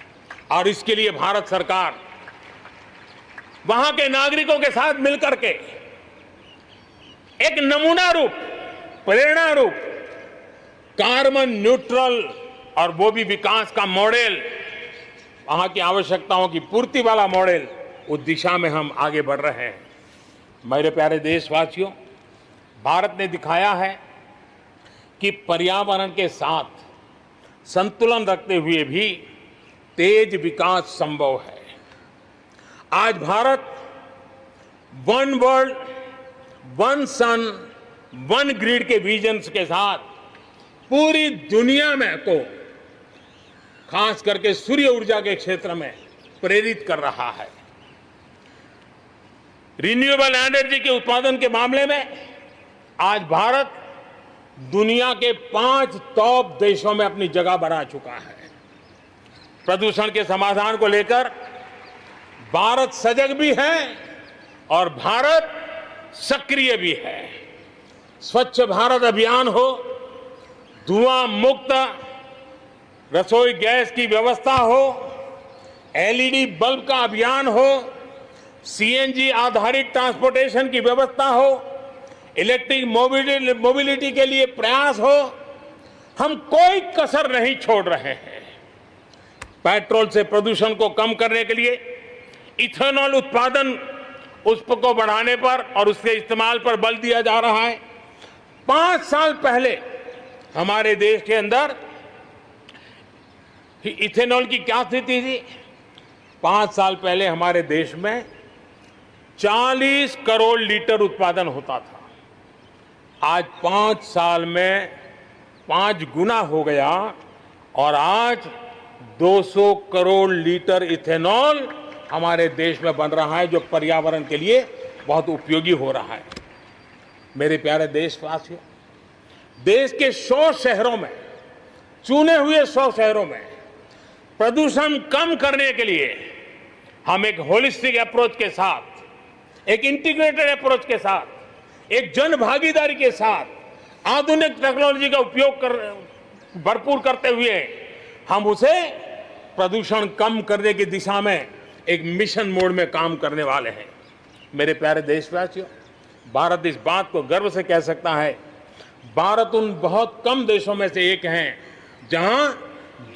और इसके लिए भारत सरकार वहां के नागरिकों के साथ मिलकर के एक नमूना रूप, प्रेरणा रूप कार्बन न्यूट्रल और वो भी विकास का मॉडल, वहां की आवश्यकताओं की पूर्ति वाला मॉडल, उस दिशा में हम आगे बढ़ रहे हैं। मेरे प्यारे देशवासियों, भारत ने दिखाया है कि पर्यावरण के साथ संतुलन रखते हुए भी तेज विकास संभव है। आज भारत वन वर्ल्ड, वन सन, वन ग्रिड के विजन के साथ पूरी दुनिया में को खास करके सूर्य ऊर्जा के क्षेत्र में प्रेरित कर रहा है। रिन्यूएबल एनर्जी के उत्पादन के मामले में आज भारत दुनिया के 5 टॉप देशों में अपनी जगह बना चुका है। प्रदूषण के समाधान को लेकर भारत सजग भी है और भारत सक्रिय भी है। स्वच्छ भारत अभियान हो, धुआं मुक्त रसोई गैस की व्यवस्था हो, एलईडी बल्ब का अभियान हो, सीएनजी आधारित ट्रांसपोर्टेशन की व्यवस्था हो, इलेक्ट्रिक मोबिलिटी के लिए प्रयास हो, हम कोई कसर नहीं छोड़ रहे हैं। पेट्रोल से प्रदूषण को कम करने के लिए इथेनॉल उत्पादन, उसको बढ़ाने पर और उसके इस्तेमाल पर बल दिया जा रहा है। 5 साल पहले हमारे देश के अंदर इथेनॉल की क्या स्थिति थी? 5 साल पहले हमारे देश में 40 करोड़ लीटर उत्पादन होता था। आज 5 साल में 5 गुना हो गया और आज 200 करोड़ लीटर इथेनॉल हमारे देश में बन रहा है, जो पर्यावरण के लिए बहुत उपयोगी हो रहा है। मेरे प्यारे देशवासियों, देश के 100 शहरों में, चुने हुए 100 शहरों में प्रदूषण कम करने के लिए हम एक होलिस्टिक अप्रोच के साथ, एक इंटीग्रेटेड अप्रोच के साथ, एक जन भागीदारी के साथ आधुनिक टेक्नोलॉजी का उपयोग भरपूर करते हुए हम उसे प्रदूषण कम करने की दिशा में एक मिशन मोड में काम करने वाले हैं। मेरे प्यारे देशवासियों, भारत इस बात को गर्व से कह सकता है, भारत उन बहुत कम देशों में से एक है जहां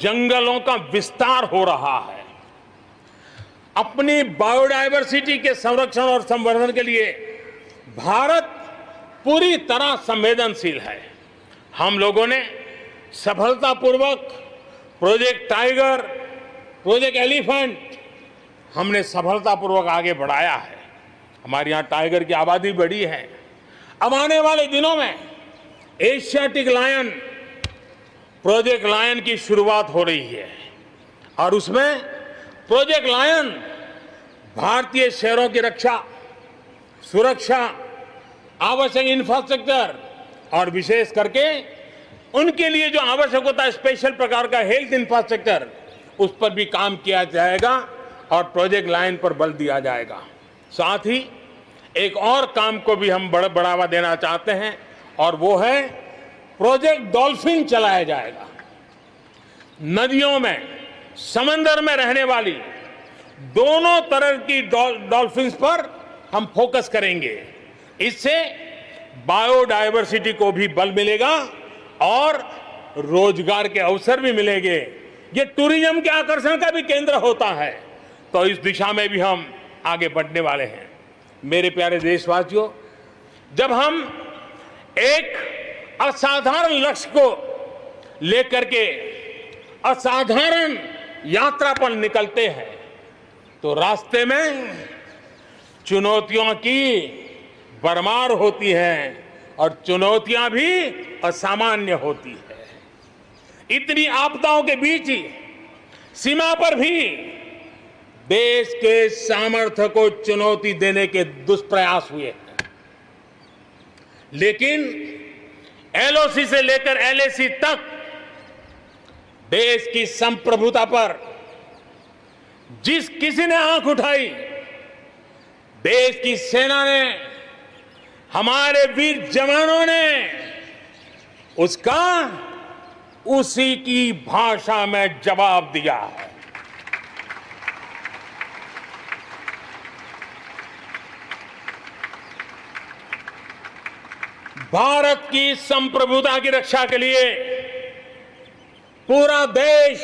जंगलों का विस्तार हो रहा है। अपनी बायोडायवर्सिटी के संरक्षण और संवर्धन के लिए भारत पूरी तरह संवेदनशील है। हम लोगों ने सफलतापूर्वक प्रोजेक्ट टाइगर, प्रोजेक्ट एलिफेंट हमने सफलतापूर्वक आगे बढ़ाया है। हमारे यहाँ टाइगर की आबादी बढ़ी है। अब आने वाले दिनों में एशियाटिक लायन, प्रोजेक्ट लायन की शुरुआत हो रही है और उसमें प्रोजेक्ट लायन भारतीय शहरों की रक्षा, सुरक्षा, आवश्यक इंफ्रास्ट्रक्चर और विशेष करके उनके लिए जो आवश्यक होता है स्पेशल प्रकार का हेल्थ इंफ्रास्ट्रक्चर, उस पर भी काम किया जाएगा और प्रोजेक्ट लाइन पर बल दिया जाएगा। साथ ही एक और काम को भी हम बढ़ावा देना चाहते हैं और वो है प्रोजेक्ट डॉल्फिन चलाया जाएगा। नदियों में, समंदर में रहने वाली दोनों तरह की डॉल्फिन्स पर हम फोकस करेंगे। इससे बायोडायवर्सिटी को भी बल मिलेगा और रोजगार के अवसर भी मिलेंगे। ये टूरिज्म के आकर्षण का भी केंद्र होता है, तो इस दिशा में भी हम आगे बढ़ने वाले हैं। मेरे प्यारे देशवासियों, जब हम एक असाधारण लक्ष्य को लेकर के असाधारण यात्रा पर निकलते हैं तो रास्ते में चुनौतियों की भरमार होती है और चुनौतियां भी असामान्य होती है। इतनी आपदाओं के बीच ही सीमा पर भी देश के सामर्थ्य को चुनौती देने के दुष्प्रयास हुए हैं, लेकिन एलओसी से लेकर एलएसी तक देश की संप्रभुता पर जिस किसी ने आंख उठाई, देश की सेना ने, हमारे वीर जवानों ने उसका उसी की भाषा में जवाब दिया है। भारत की संप्रभुता की रक्षा के लिए पूरा देश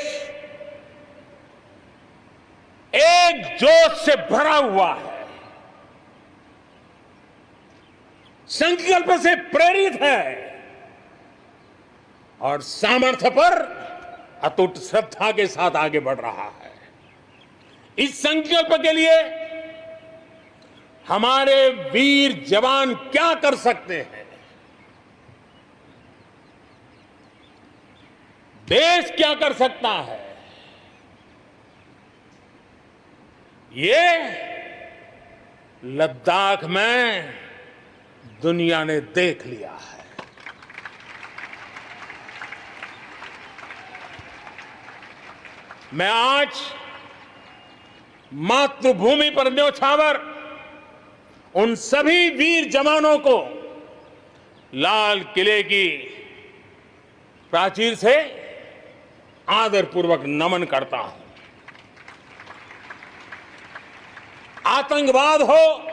एक जोश से भरा हुआ है, संकल्प से प्रेरित है और सामर्थ्य पर अटूट श्रद्धा के साथ आगे बढ़ रहा है। इस संकल्प के लिए हमारे वीर जवान क्या कर सकते हैं, देश क्या कर सकता है, ये लद्दाख में दुनिया ने देख लिया है। मैं आज मातृभूमि पर न्योछावर उन सभी वीर जवानों को लाल किले की प्राचीर से आदरपूर्वक नमन करता हूं। आतंकवाद हो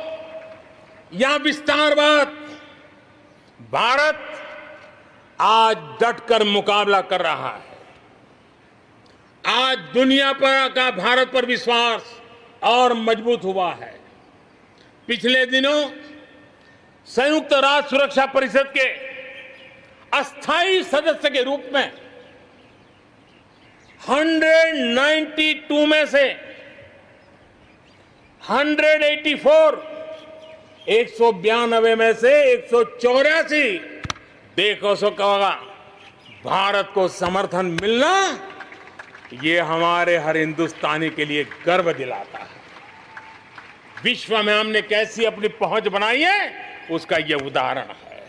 या विस्तारवाद, भारत आज डटकर मुकाबला कर रहा है। आज दुनिया पर का भारत पर विश्वास और मजबूत हुआ है। पिछले दिनों संयुक्त राष्ट्र सुरक्षा परिषद के अस्थायी सदस्य के रूप में 192 में से 192 में से 184 देखो सो कहोगा, भारत को समर्थन मिलना ये हमारे हर हिंदुस्तानी के लिए गर्व दिलाता है। विश्व में हमने कैसी अपनी पहुंच बनाई है उसका ये उदाहरण है।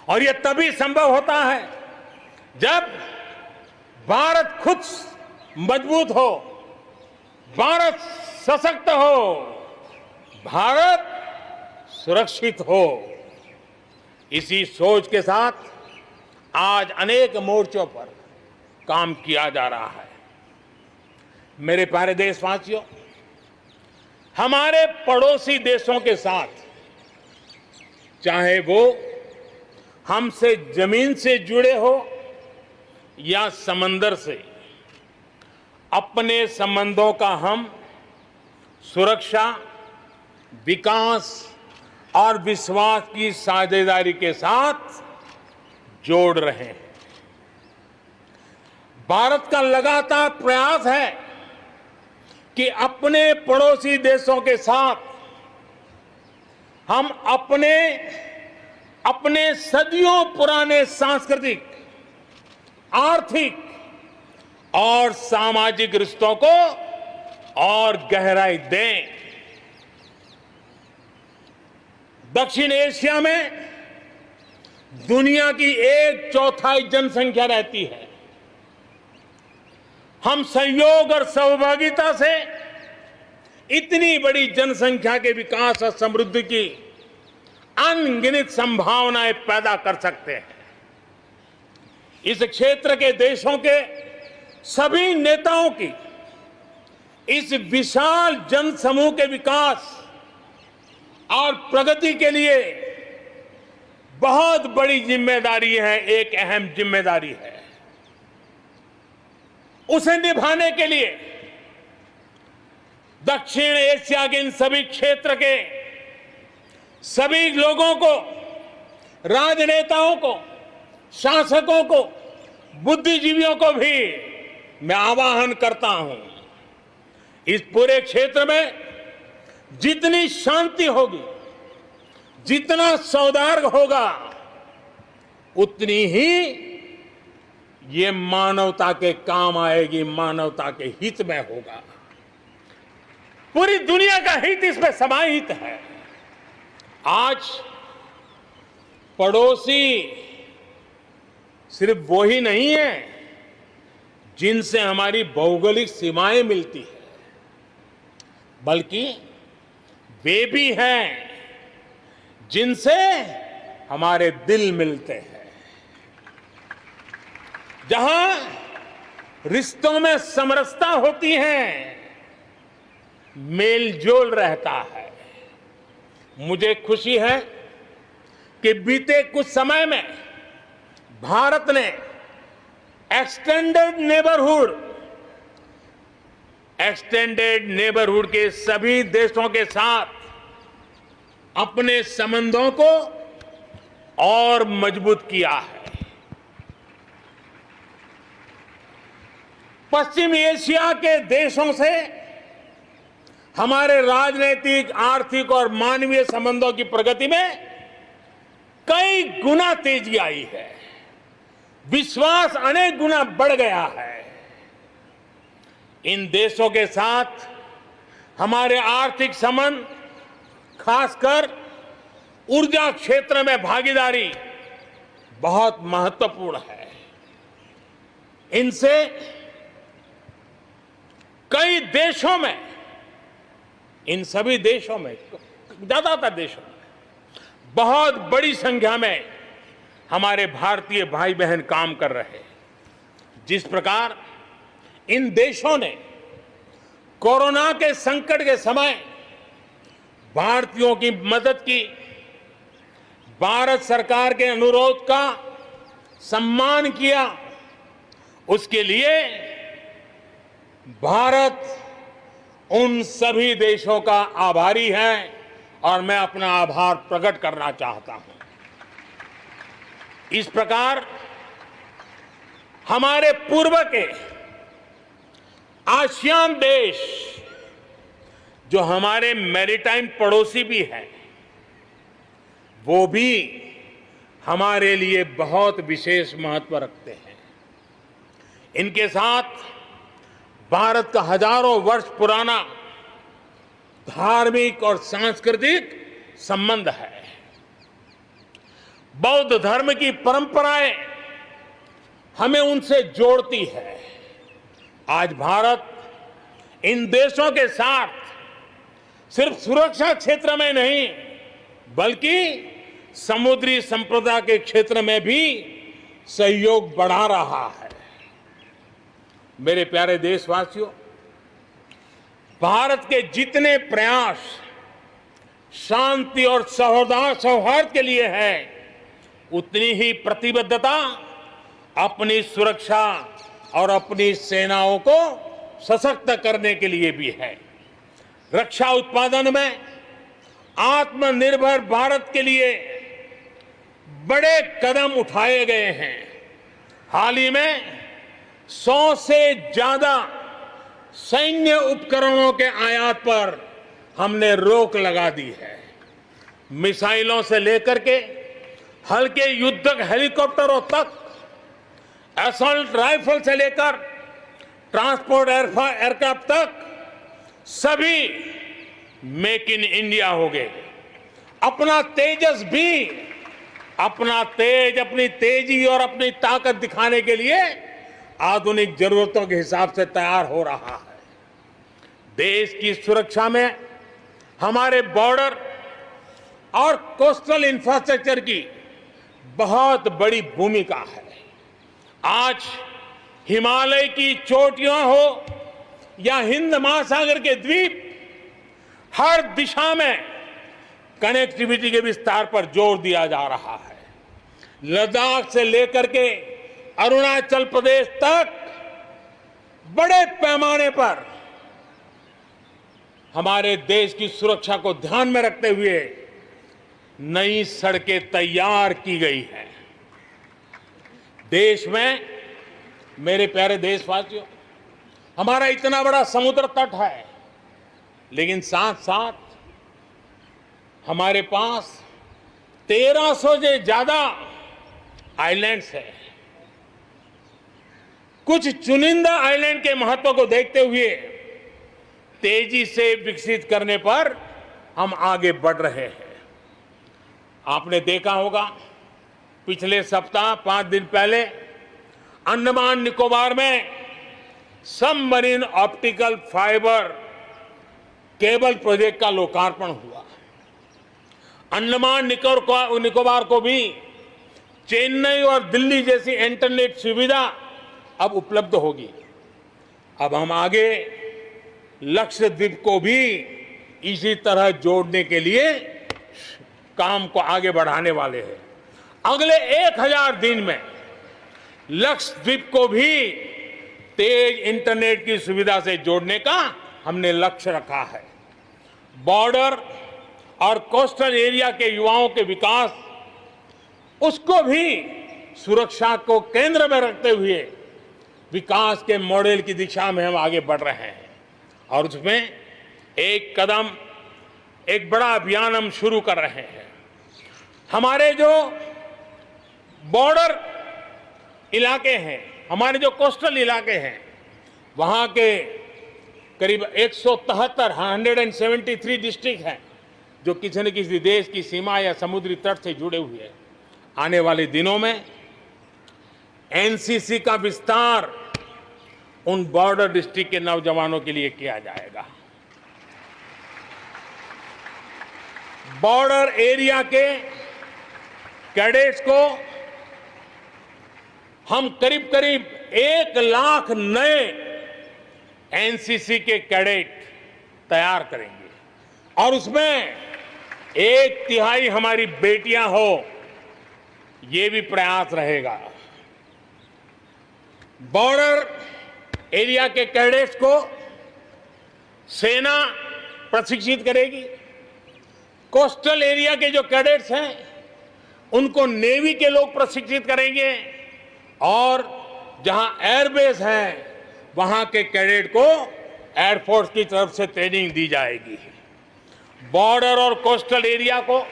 और ये तभी संभव होता है जब भारत खुद मजबूत हो, भारत सशक्त हो, भारत सुरक्षित हो। इसी सोच के साथ आज अनेक मोर्चों पर काम किया जा रहा है। मेरे प्यारे देशवासियों, हमारे पड़ोसी देशों के साथ, चाहे वो हमसे जमीन से जुड़े हो या समंदर से, अपने संबंधों का हम सुरक्षा, विकास और विश्वास की साझेदारी के साथ जोड़ रहे हैं। भारत का लगातार प्रयास है कि अपने पड़ोसी देशों के साथ हम अपने सदियों पुराने सांस्कृतिक, आर्थिक और सामाजिक रिश्तों को और गहराई दें। दक्षिण एशिया में दुनिया की 1/4 जनसंख्या रहती है। हम सहयोग और सहभागिता से इतनी बड़ी जनसंख्या के विकास और समृद्धि की अनगिनत संभावनाएं पैदा कर सकते हैं। इस क्षेत्र के देशों के सभी नेताओं की इस विशाल जनसमूह के विकास और प्रगति के लिए बहुत बड़ी जिम्मेदारी है, एक अहम जिम्मेदारी है। उसे निभाने के लिए दक्षिण एशिया के इन सभी क्षेत्र के सभी लोगों को, राजनेताओं को, शासकों को, बुद्धिजीवियों को भी मैं आह्वान करता हूं, इस पूरे क्षेत्र में जितनी शांति होगी, जितना सौहार्द होगा, उतनी ही ये मानवता के काम आएगी, मानवता के हित में होगा। पूरी दुनिया का हित इसमें समाहित है। आज पड़ोसी सिर्फ वो ही नहीं है जिनसे हमारी भौगोलिक सीमाएं मिलती है, बल्कि वे भी हैं जिनसे हमारे दिल मिलते हैं। जहां रिश्तों में समरसता होती है, मेल जोल रहता है। मुझे खुशी है कि बीते कुछ समय में भारत ने एक्सटेंडेड नेबरहुड के सभी देशों के साथ अपने संबंधों को और मजबूत किया है। पश्चिम एशिया के देशों से हमारे राजनीतिक, आर्थिक और मानवीय संबंधों की प्रगति में कई गुना तेजी आई है। विश्वास अनेक गुना बढ़ गया है। इन देशों के साथ हमारे आर्थिक संबंध, खासकर ऊर्जा क्षेत्र में भागीदारी बहुत महत्वपूर्ण है। इनसे कई देशों में, इन सभी देशों में, ज्यादातर देशों में बहुत बड़ी संख्या में हमारे भारतीय भाई बहन काम कर रहे हैं। जिस प्रकार इन देशों ने कोरोना के संकट के समय भारतीयों की मदद की, भारत सरकार के अनुरोध का सम्मान किया, उसके लिए भारत उन सभी देशों का आभारी है और मैं अपना आभार प्रकट करना चाहता हूं। इस प्रकार हमारे पूर्व के आसियान देश, जो हमारे मैरीटाइम पड़ोसी भी हैं, वो भी हमारे लिए बहुत विशेष महत्व रखते हैं। इनके साथ भारत का हजारों वर्ष पुराना धार्मिक और सांस्कृतिक संबंध है। बौद्ध धर्म की परंपराएं हमें उनसे जोड़ती है। आज भारत इन देशों के साथ सिर्फ सुरक्षा क्षेत्र में नहीं बल्कि समुद्री संपदा के क्षेत्र में भी सहयोग बढ़ा रहा है। मेरे प्यारे देशवासियों, भारत के जितने प्रयास शांति और सौहार्द के लिए है, उतनी ही प्रतिबद्धता अपनी सुरक्षा और अपनी सेनाओं को सशक्त करने के लिए भी है। रक्षा उत्पादन में आत्मनिर्भर भारत के लिए बड़े कदम उठाए गए हैं। हाल ही में 100 से ज्यादा सैन्य उपकरणों के आयात पर हमने रोक लगा दी है। मिसाइलों से लेकर के हल्के युद्धक हेलीकॉप्टरों तक, असॉल्ट राइफल से लेकर ट्रांसपोर्ट एयरक्राफ्ट तक सभी मेक इन इंडिया हो गए। अपना तेजस भी अपनी तेजी और अपनी ताकत दिखाने के लिए आधुनिक जरूरतों के हिसाब से तैयार हो रहा है। देश की सुरक्षा में हमारे बॉर्डर और कोस्टल इंफ्रास्ट्रक्चर की बहुत बड़ी भूमिका है। आज हिमालय की चोटियां हो या हिंद महासागर के द्वीप, हर दिशा में कनेक्टिविटी के विस्तार पर जोर दिया जा रहा है। लद्दाख से लेकर के अरुणाचल प्रदेश तक बड़े पैमाने पर हमारे देश की सुरक्षा को ध्यान में रखते हुए नई सड़कें तैयार की गई हैं। देश में, मेरे प्यारे देशवासियों, हमारा इतना बड़ा समुद्र तट है, लेकिन साथ साथ हमारे पास 1300 से ज्यादा आइलैंड्स हैं। कुछ चुनिंदा आइलैंड के महत्व को देखते हुए तेजी से विकसित करने पर हम आगे बढ़ रहे हैं। आपने देखा होगा, पिछले सप्ताह 5 दिन पहले अंडमान निकोबार में submarine optical fibre cable project का लोकार्पण हुआ। अंडमान निकोबार को भी चेन्नई और दिल्ली जैसी इंटरनेट सुविधा अब उपलब्ध होगी। अब हम आगे लक्षद्वीप को भी इसी तरह जोड़ने के लिए काम को आगे बढ़ाने वाले हैं। अगले 1000 दिन में लक्षद्वीप को भी तेज इंटरनेट की सुविधा से जोड़ने का हमने लक्ष्य रखा है। बॉर्डर और कोस्टल एरिया के युवाओं के विकास, उसको भी सुरक्षा को केंद्र में रखते हुए विकास के मॉडल की दिशा में हम आगे बढ़ रहे हैं। और उसमें एक बड़ा अभियान हम शुरू कर रहे हैं। हमारे जो बॉर्डर इलाके हैं, हमारे जो कोस्टल इलाके हैं, वहां के करीब 173 डिस्ट्रिक्ट हैं जो किसी न किसी देश की सीमा या समुद्री तट से जुड़े हुए हैं। आने वाले दिनों में एनसीसी का विस्तार उन बॉर्डर डिस्ट्रिक्ट के नौजवानों के लिए किया जाएगा। बॉर्डर एरिया के कैडेट्स को हम करीब 1 लाख नए एनसीसी के कैडेट तैयार करेंगे और उसमें 1/3 हमारी बेटियां हो, ये भी प्रयास रहेगा। बॉर्डर एरिया के कैडेट्स को सेना प्रशिक्षित करेगी। कोस्टल एरिया के जो कैडेट्स हैं उनको नेवी के लोग प्रशिक्षित करेंगे और जहां एयरबेस है वहां के कैडेट को एयरफोर्स की तरफ से ट्रेनिंग दी जाएगी। बॉर्डर और कोस्टल एरिया को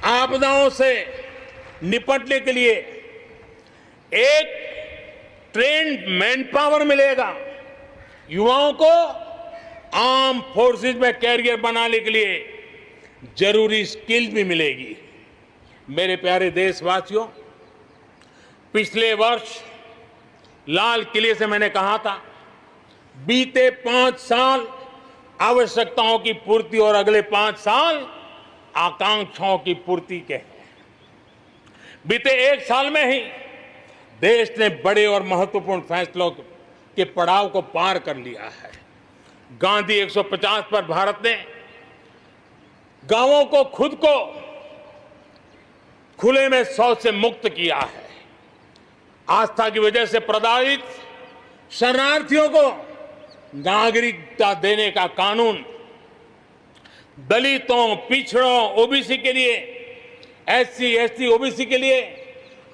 आपदाओं से निपटने के लिए एक ट्रेन्ड मैन पावर मिलेगा। युवाओं को आर्म फोर्सेस में कैरियर बनाने के लिए जरूरी स्किल भी मिलेगी। मेरे प्यारे देशवासियों, पिछले वर्ष लाल किले से मैंने कहा था, बीते 5 साल आवश्यकताओं की पूर्ति और अगले 5 साल आकांक्षाओं की पूर्ति के हैं। बीते 1 साल में ही देश ने बड़े और महत्वपूर्ण फैसलों के पड़ाव को पार कर लिया है। गांधी 150 पर भारत ने गांवों को खुद को खुले में शौच से मुक्त किया है। आस्था की वजह से प्रताड़ित शरणार्थियों को नागरिकता देने का कानून, दलितों, पिछड़ों, ओबीसी के लिए, एससी, एसटी, ओबीसी के लिए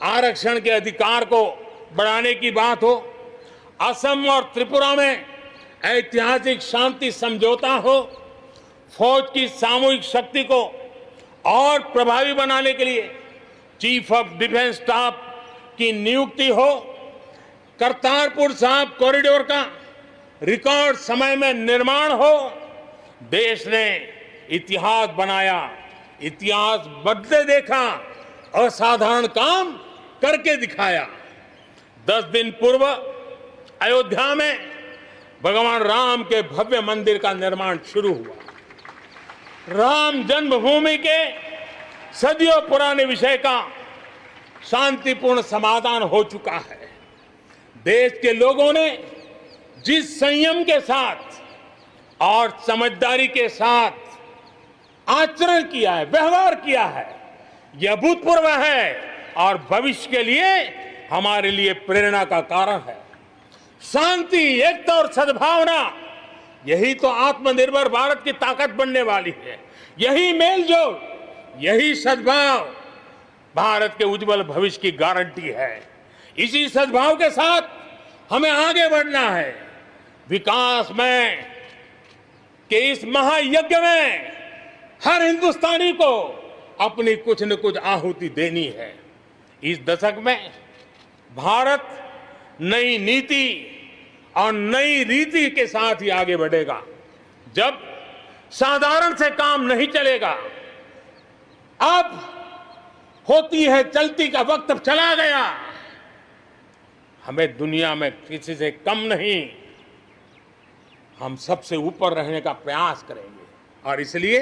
आरक्षण के अधिकार को बढ़ाने की बात हो, असम और त्रिपुरा में ऐतिहासिक शांति समझौता हो, फौज की सामूहिक शक्ति को और प्रभावी बनाने के लिए चीफ ऑफ डिफेंस स्टाफ की नियुक्ति हो, करतारपुर साहिब कॉरिडोर का रिकॉर्ड समय में निर्माण हो, देश ने इतिहास बनाया, इतिहास बदले देखा, असाधारण काम करके दिखाया। 10 दिन पूर्व अयोध्या में भगवान राम के भव्य मंदिर का निर्माण शुरू हुआ। राम जन्मभूमि के सदियों पुराने विषय का शांतिपूर्ण समाधान हो चुका है। देश के लोगों ने जिस संयम के साथ और समझदारी के साथ आचरण किया है, व्यवहार किया है, यह अभूतपूर्व है और भविष्य के लिए हमारे लिए प्रेरणा का कारण है। शांति, एकता और सद्भावना, यही तो आत्मनिर्भर भारत की ताकत बनने वाली है। यही मेलजोल, यही सद्भाव भारत के उज्जवल भविष्य की गारंटी है। इसी सद्भाव के साथ हमें आगे बढ़ना है। विकास में के इस महायज्ञ में हर हिंदुस्तानी को अपनी कुछ न कुछ आहुति देनी है। इस दशक में भारत नई नीति और नई रीति के साथ ही आगे बढ़ेगा। जब साधारण से काम नहीं चलेगा, अब होती है चलती का वक्त अब चला गया। हमें दुनिया में किसी से कम नहीं, हम सबसे ऊपर रहने का प्रयास करेंगे और इसलिए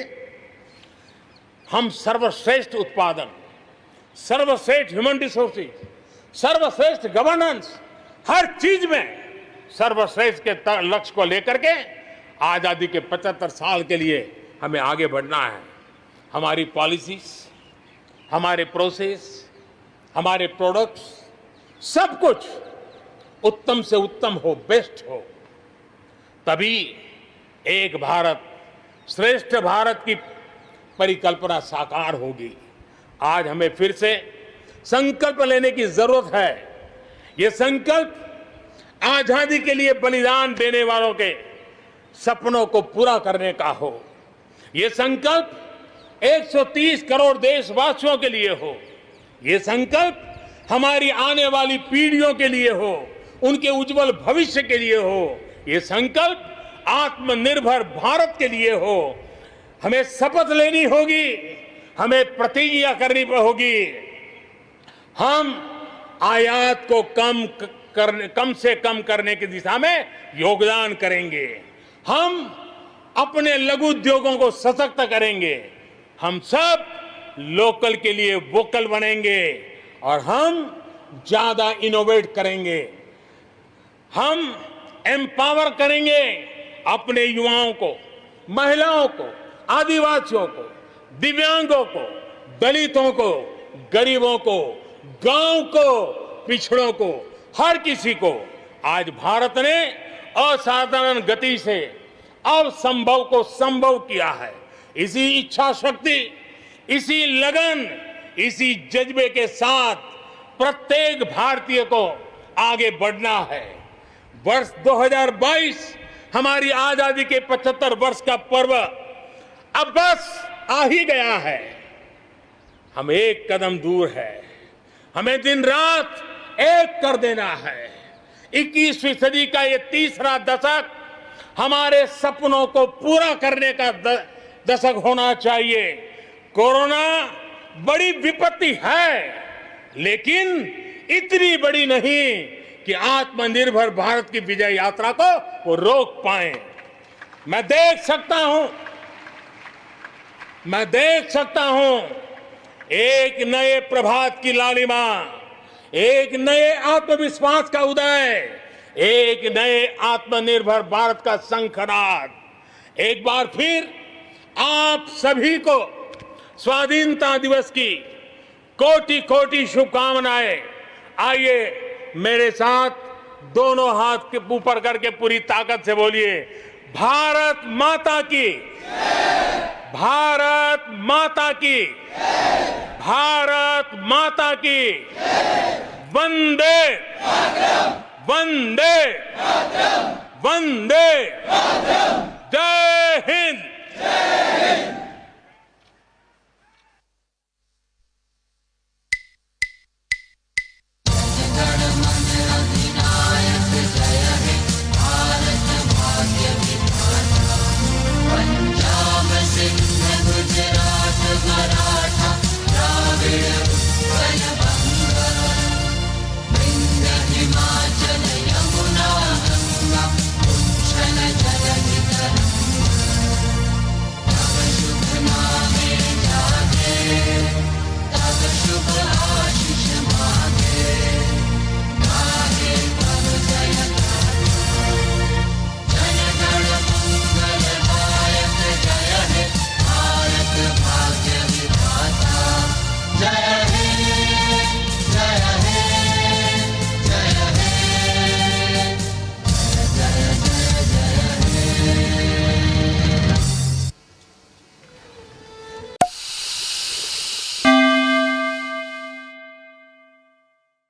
हम सर्वश्रेष्ठ उत्पादन, सर्वश्रेष्ठ ह्यूमन रिसोर्सेज, सर्वश्रेष्ठ गवर्नेंस, हर चीज में सर्वश्रेष्ठ के लक्ष्य को लेकर के आजादी के 75 साल के लिए हमें आगे बढ़ना है। हमारी पॉलिसीज, हमारे प्रोसेस, हमारे प्रोडक्ट्स, सब कुछ उत्तम से उत्तम हो, बेस्ट हो, तभी एक भारत श्रेष्ठ भारत की परिकल्पना साकार होगी। आज हमें फिर से संकल्प लेने की जरूरत है। ये संकल्प आजादी के लिए बलिदान देने वालों के सपनों को पूरा करने का हो। ये संकल्प 130 करोड़ देशवासियों के लिए हो। ये संकल्प हमारी आने वाली पीढ़ियों के लिए हो, उनके उज्जवल भविष्य के लिए हो। ये संकल्प आत्मनिर्भर भारत के लिए हो। हमें शपथ लेनी होगी, हमें प्रतिज्ञा करनी होगी। हम आयात को कम से कम करने की दिशा में योगदान करेंगे। हम अपने लघु उद्योगों को सशक्त करेंगे। हम सब लोकल के लिए वोकल बनेंगे और हम ज्यादा इनोवेट करेंगे। हम एम्पावर करेंगे अपने युवाओं को, महिलाओं को, आदिवासियों को, दिव्यांगों को, दलितों को, गरीबों को, गांव को, पिछड़ों को, हर किसी को। आज भारत ने असाधारण गति से असंभव को संभव किया है। इसी इच्छा शक्ति, इसी लगन, इसी जज्बे के साथ प्रत्येक भारतीय को आगे बढ़ना है। वर्ष 2022 हमारी आजादी के 75 वर्ष का पर्व अब बस आ ही गया है। हम एक कदम दूर है। हमें दिन रात एक कर देना है। 21वीं सदी का ये तीसरा दशक हमारे सपनों को पूरा करने का दशक होना चाहिए। कोरोना बड़ी विपत्ति है, लेकिन इतनी बड़ी नहीं कि आत्मनिर्भर भारत की विजय यात्रा को वो रोक पाए। मैं देख सकता हूं एक नए प्रभात की लालिमा, एक नए आत्मविश्वास का उदय, एक नए आत्मनिर्भर भारत का शंखनाद। एक बार फिर आप सभी को स्वाधीनता दिवस की कोटि कोटि शुभकामनाएं। आइए मेरे साथ दोनों हाथ के ऊपर करके पूरी ताकत से बोलिए, भारत माता की, भारत माता की, भारत माता की, वंदे वंदे वंदे, जय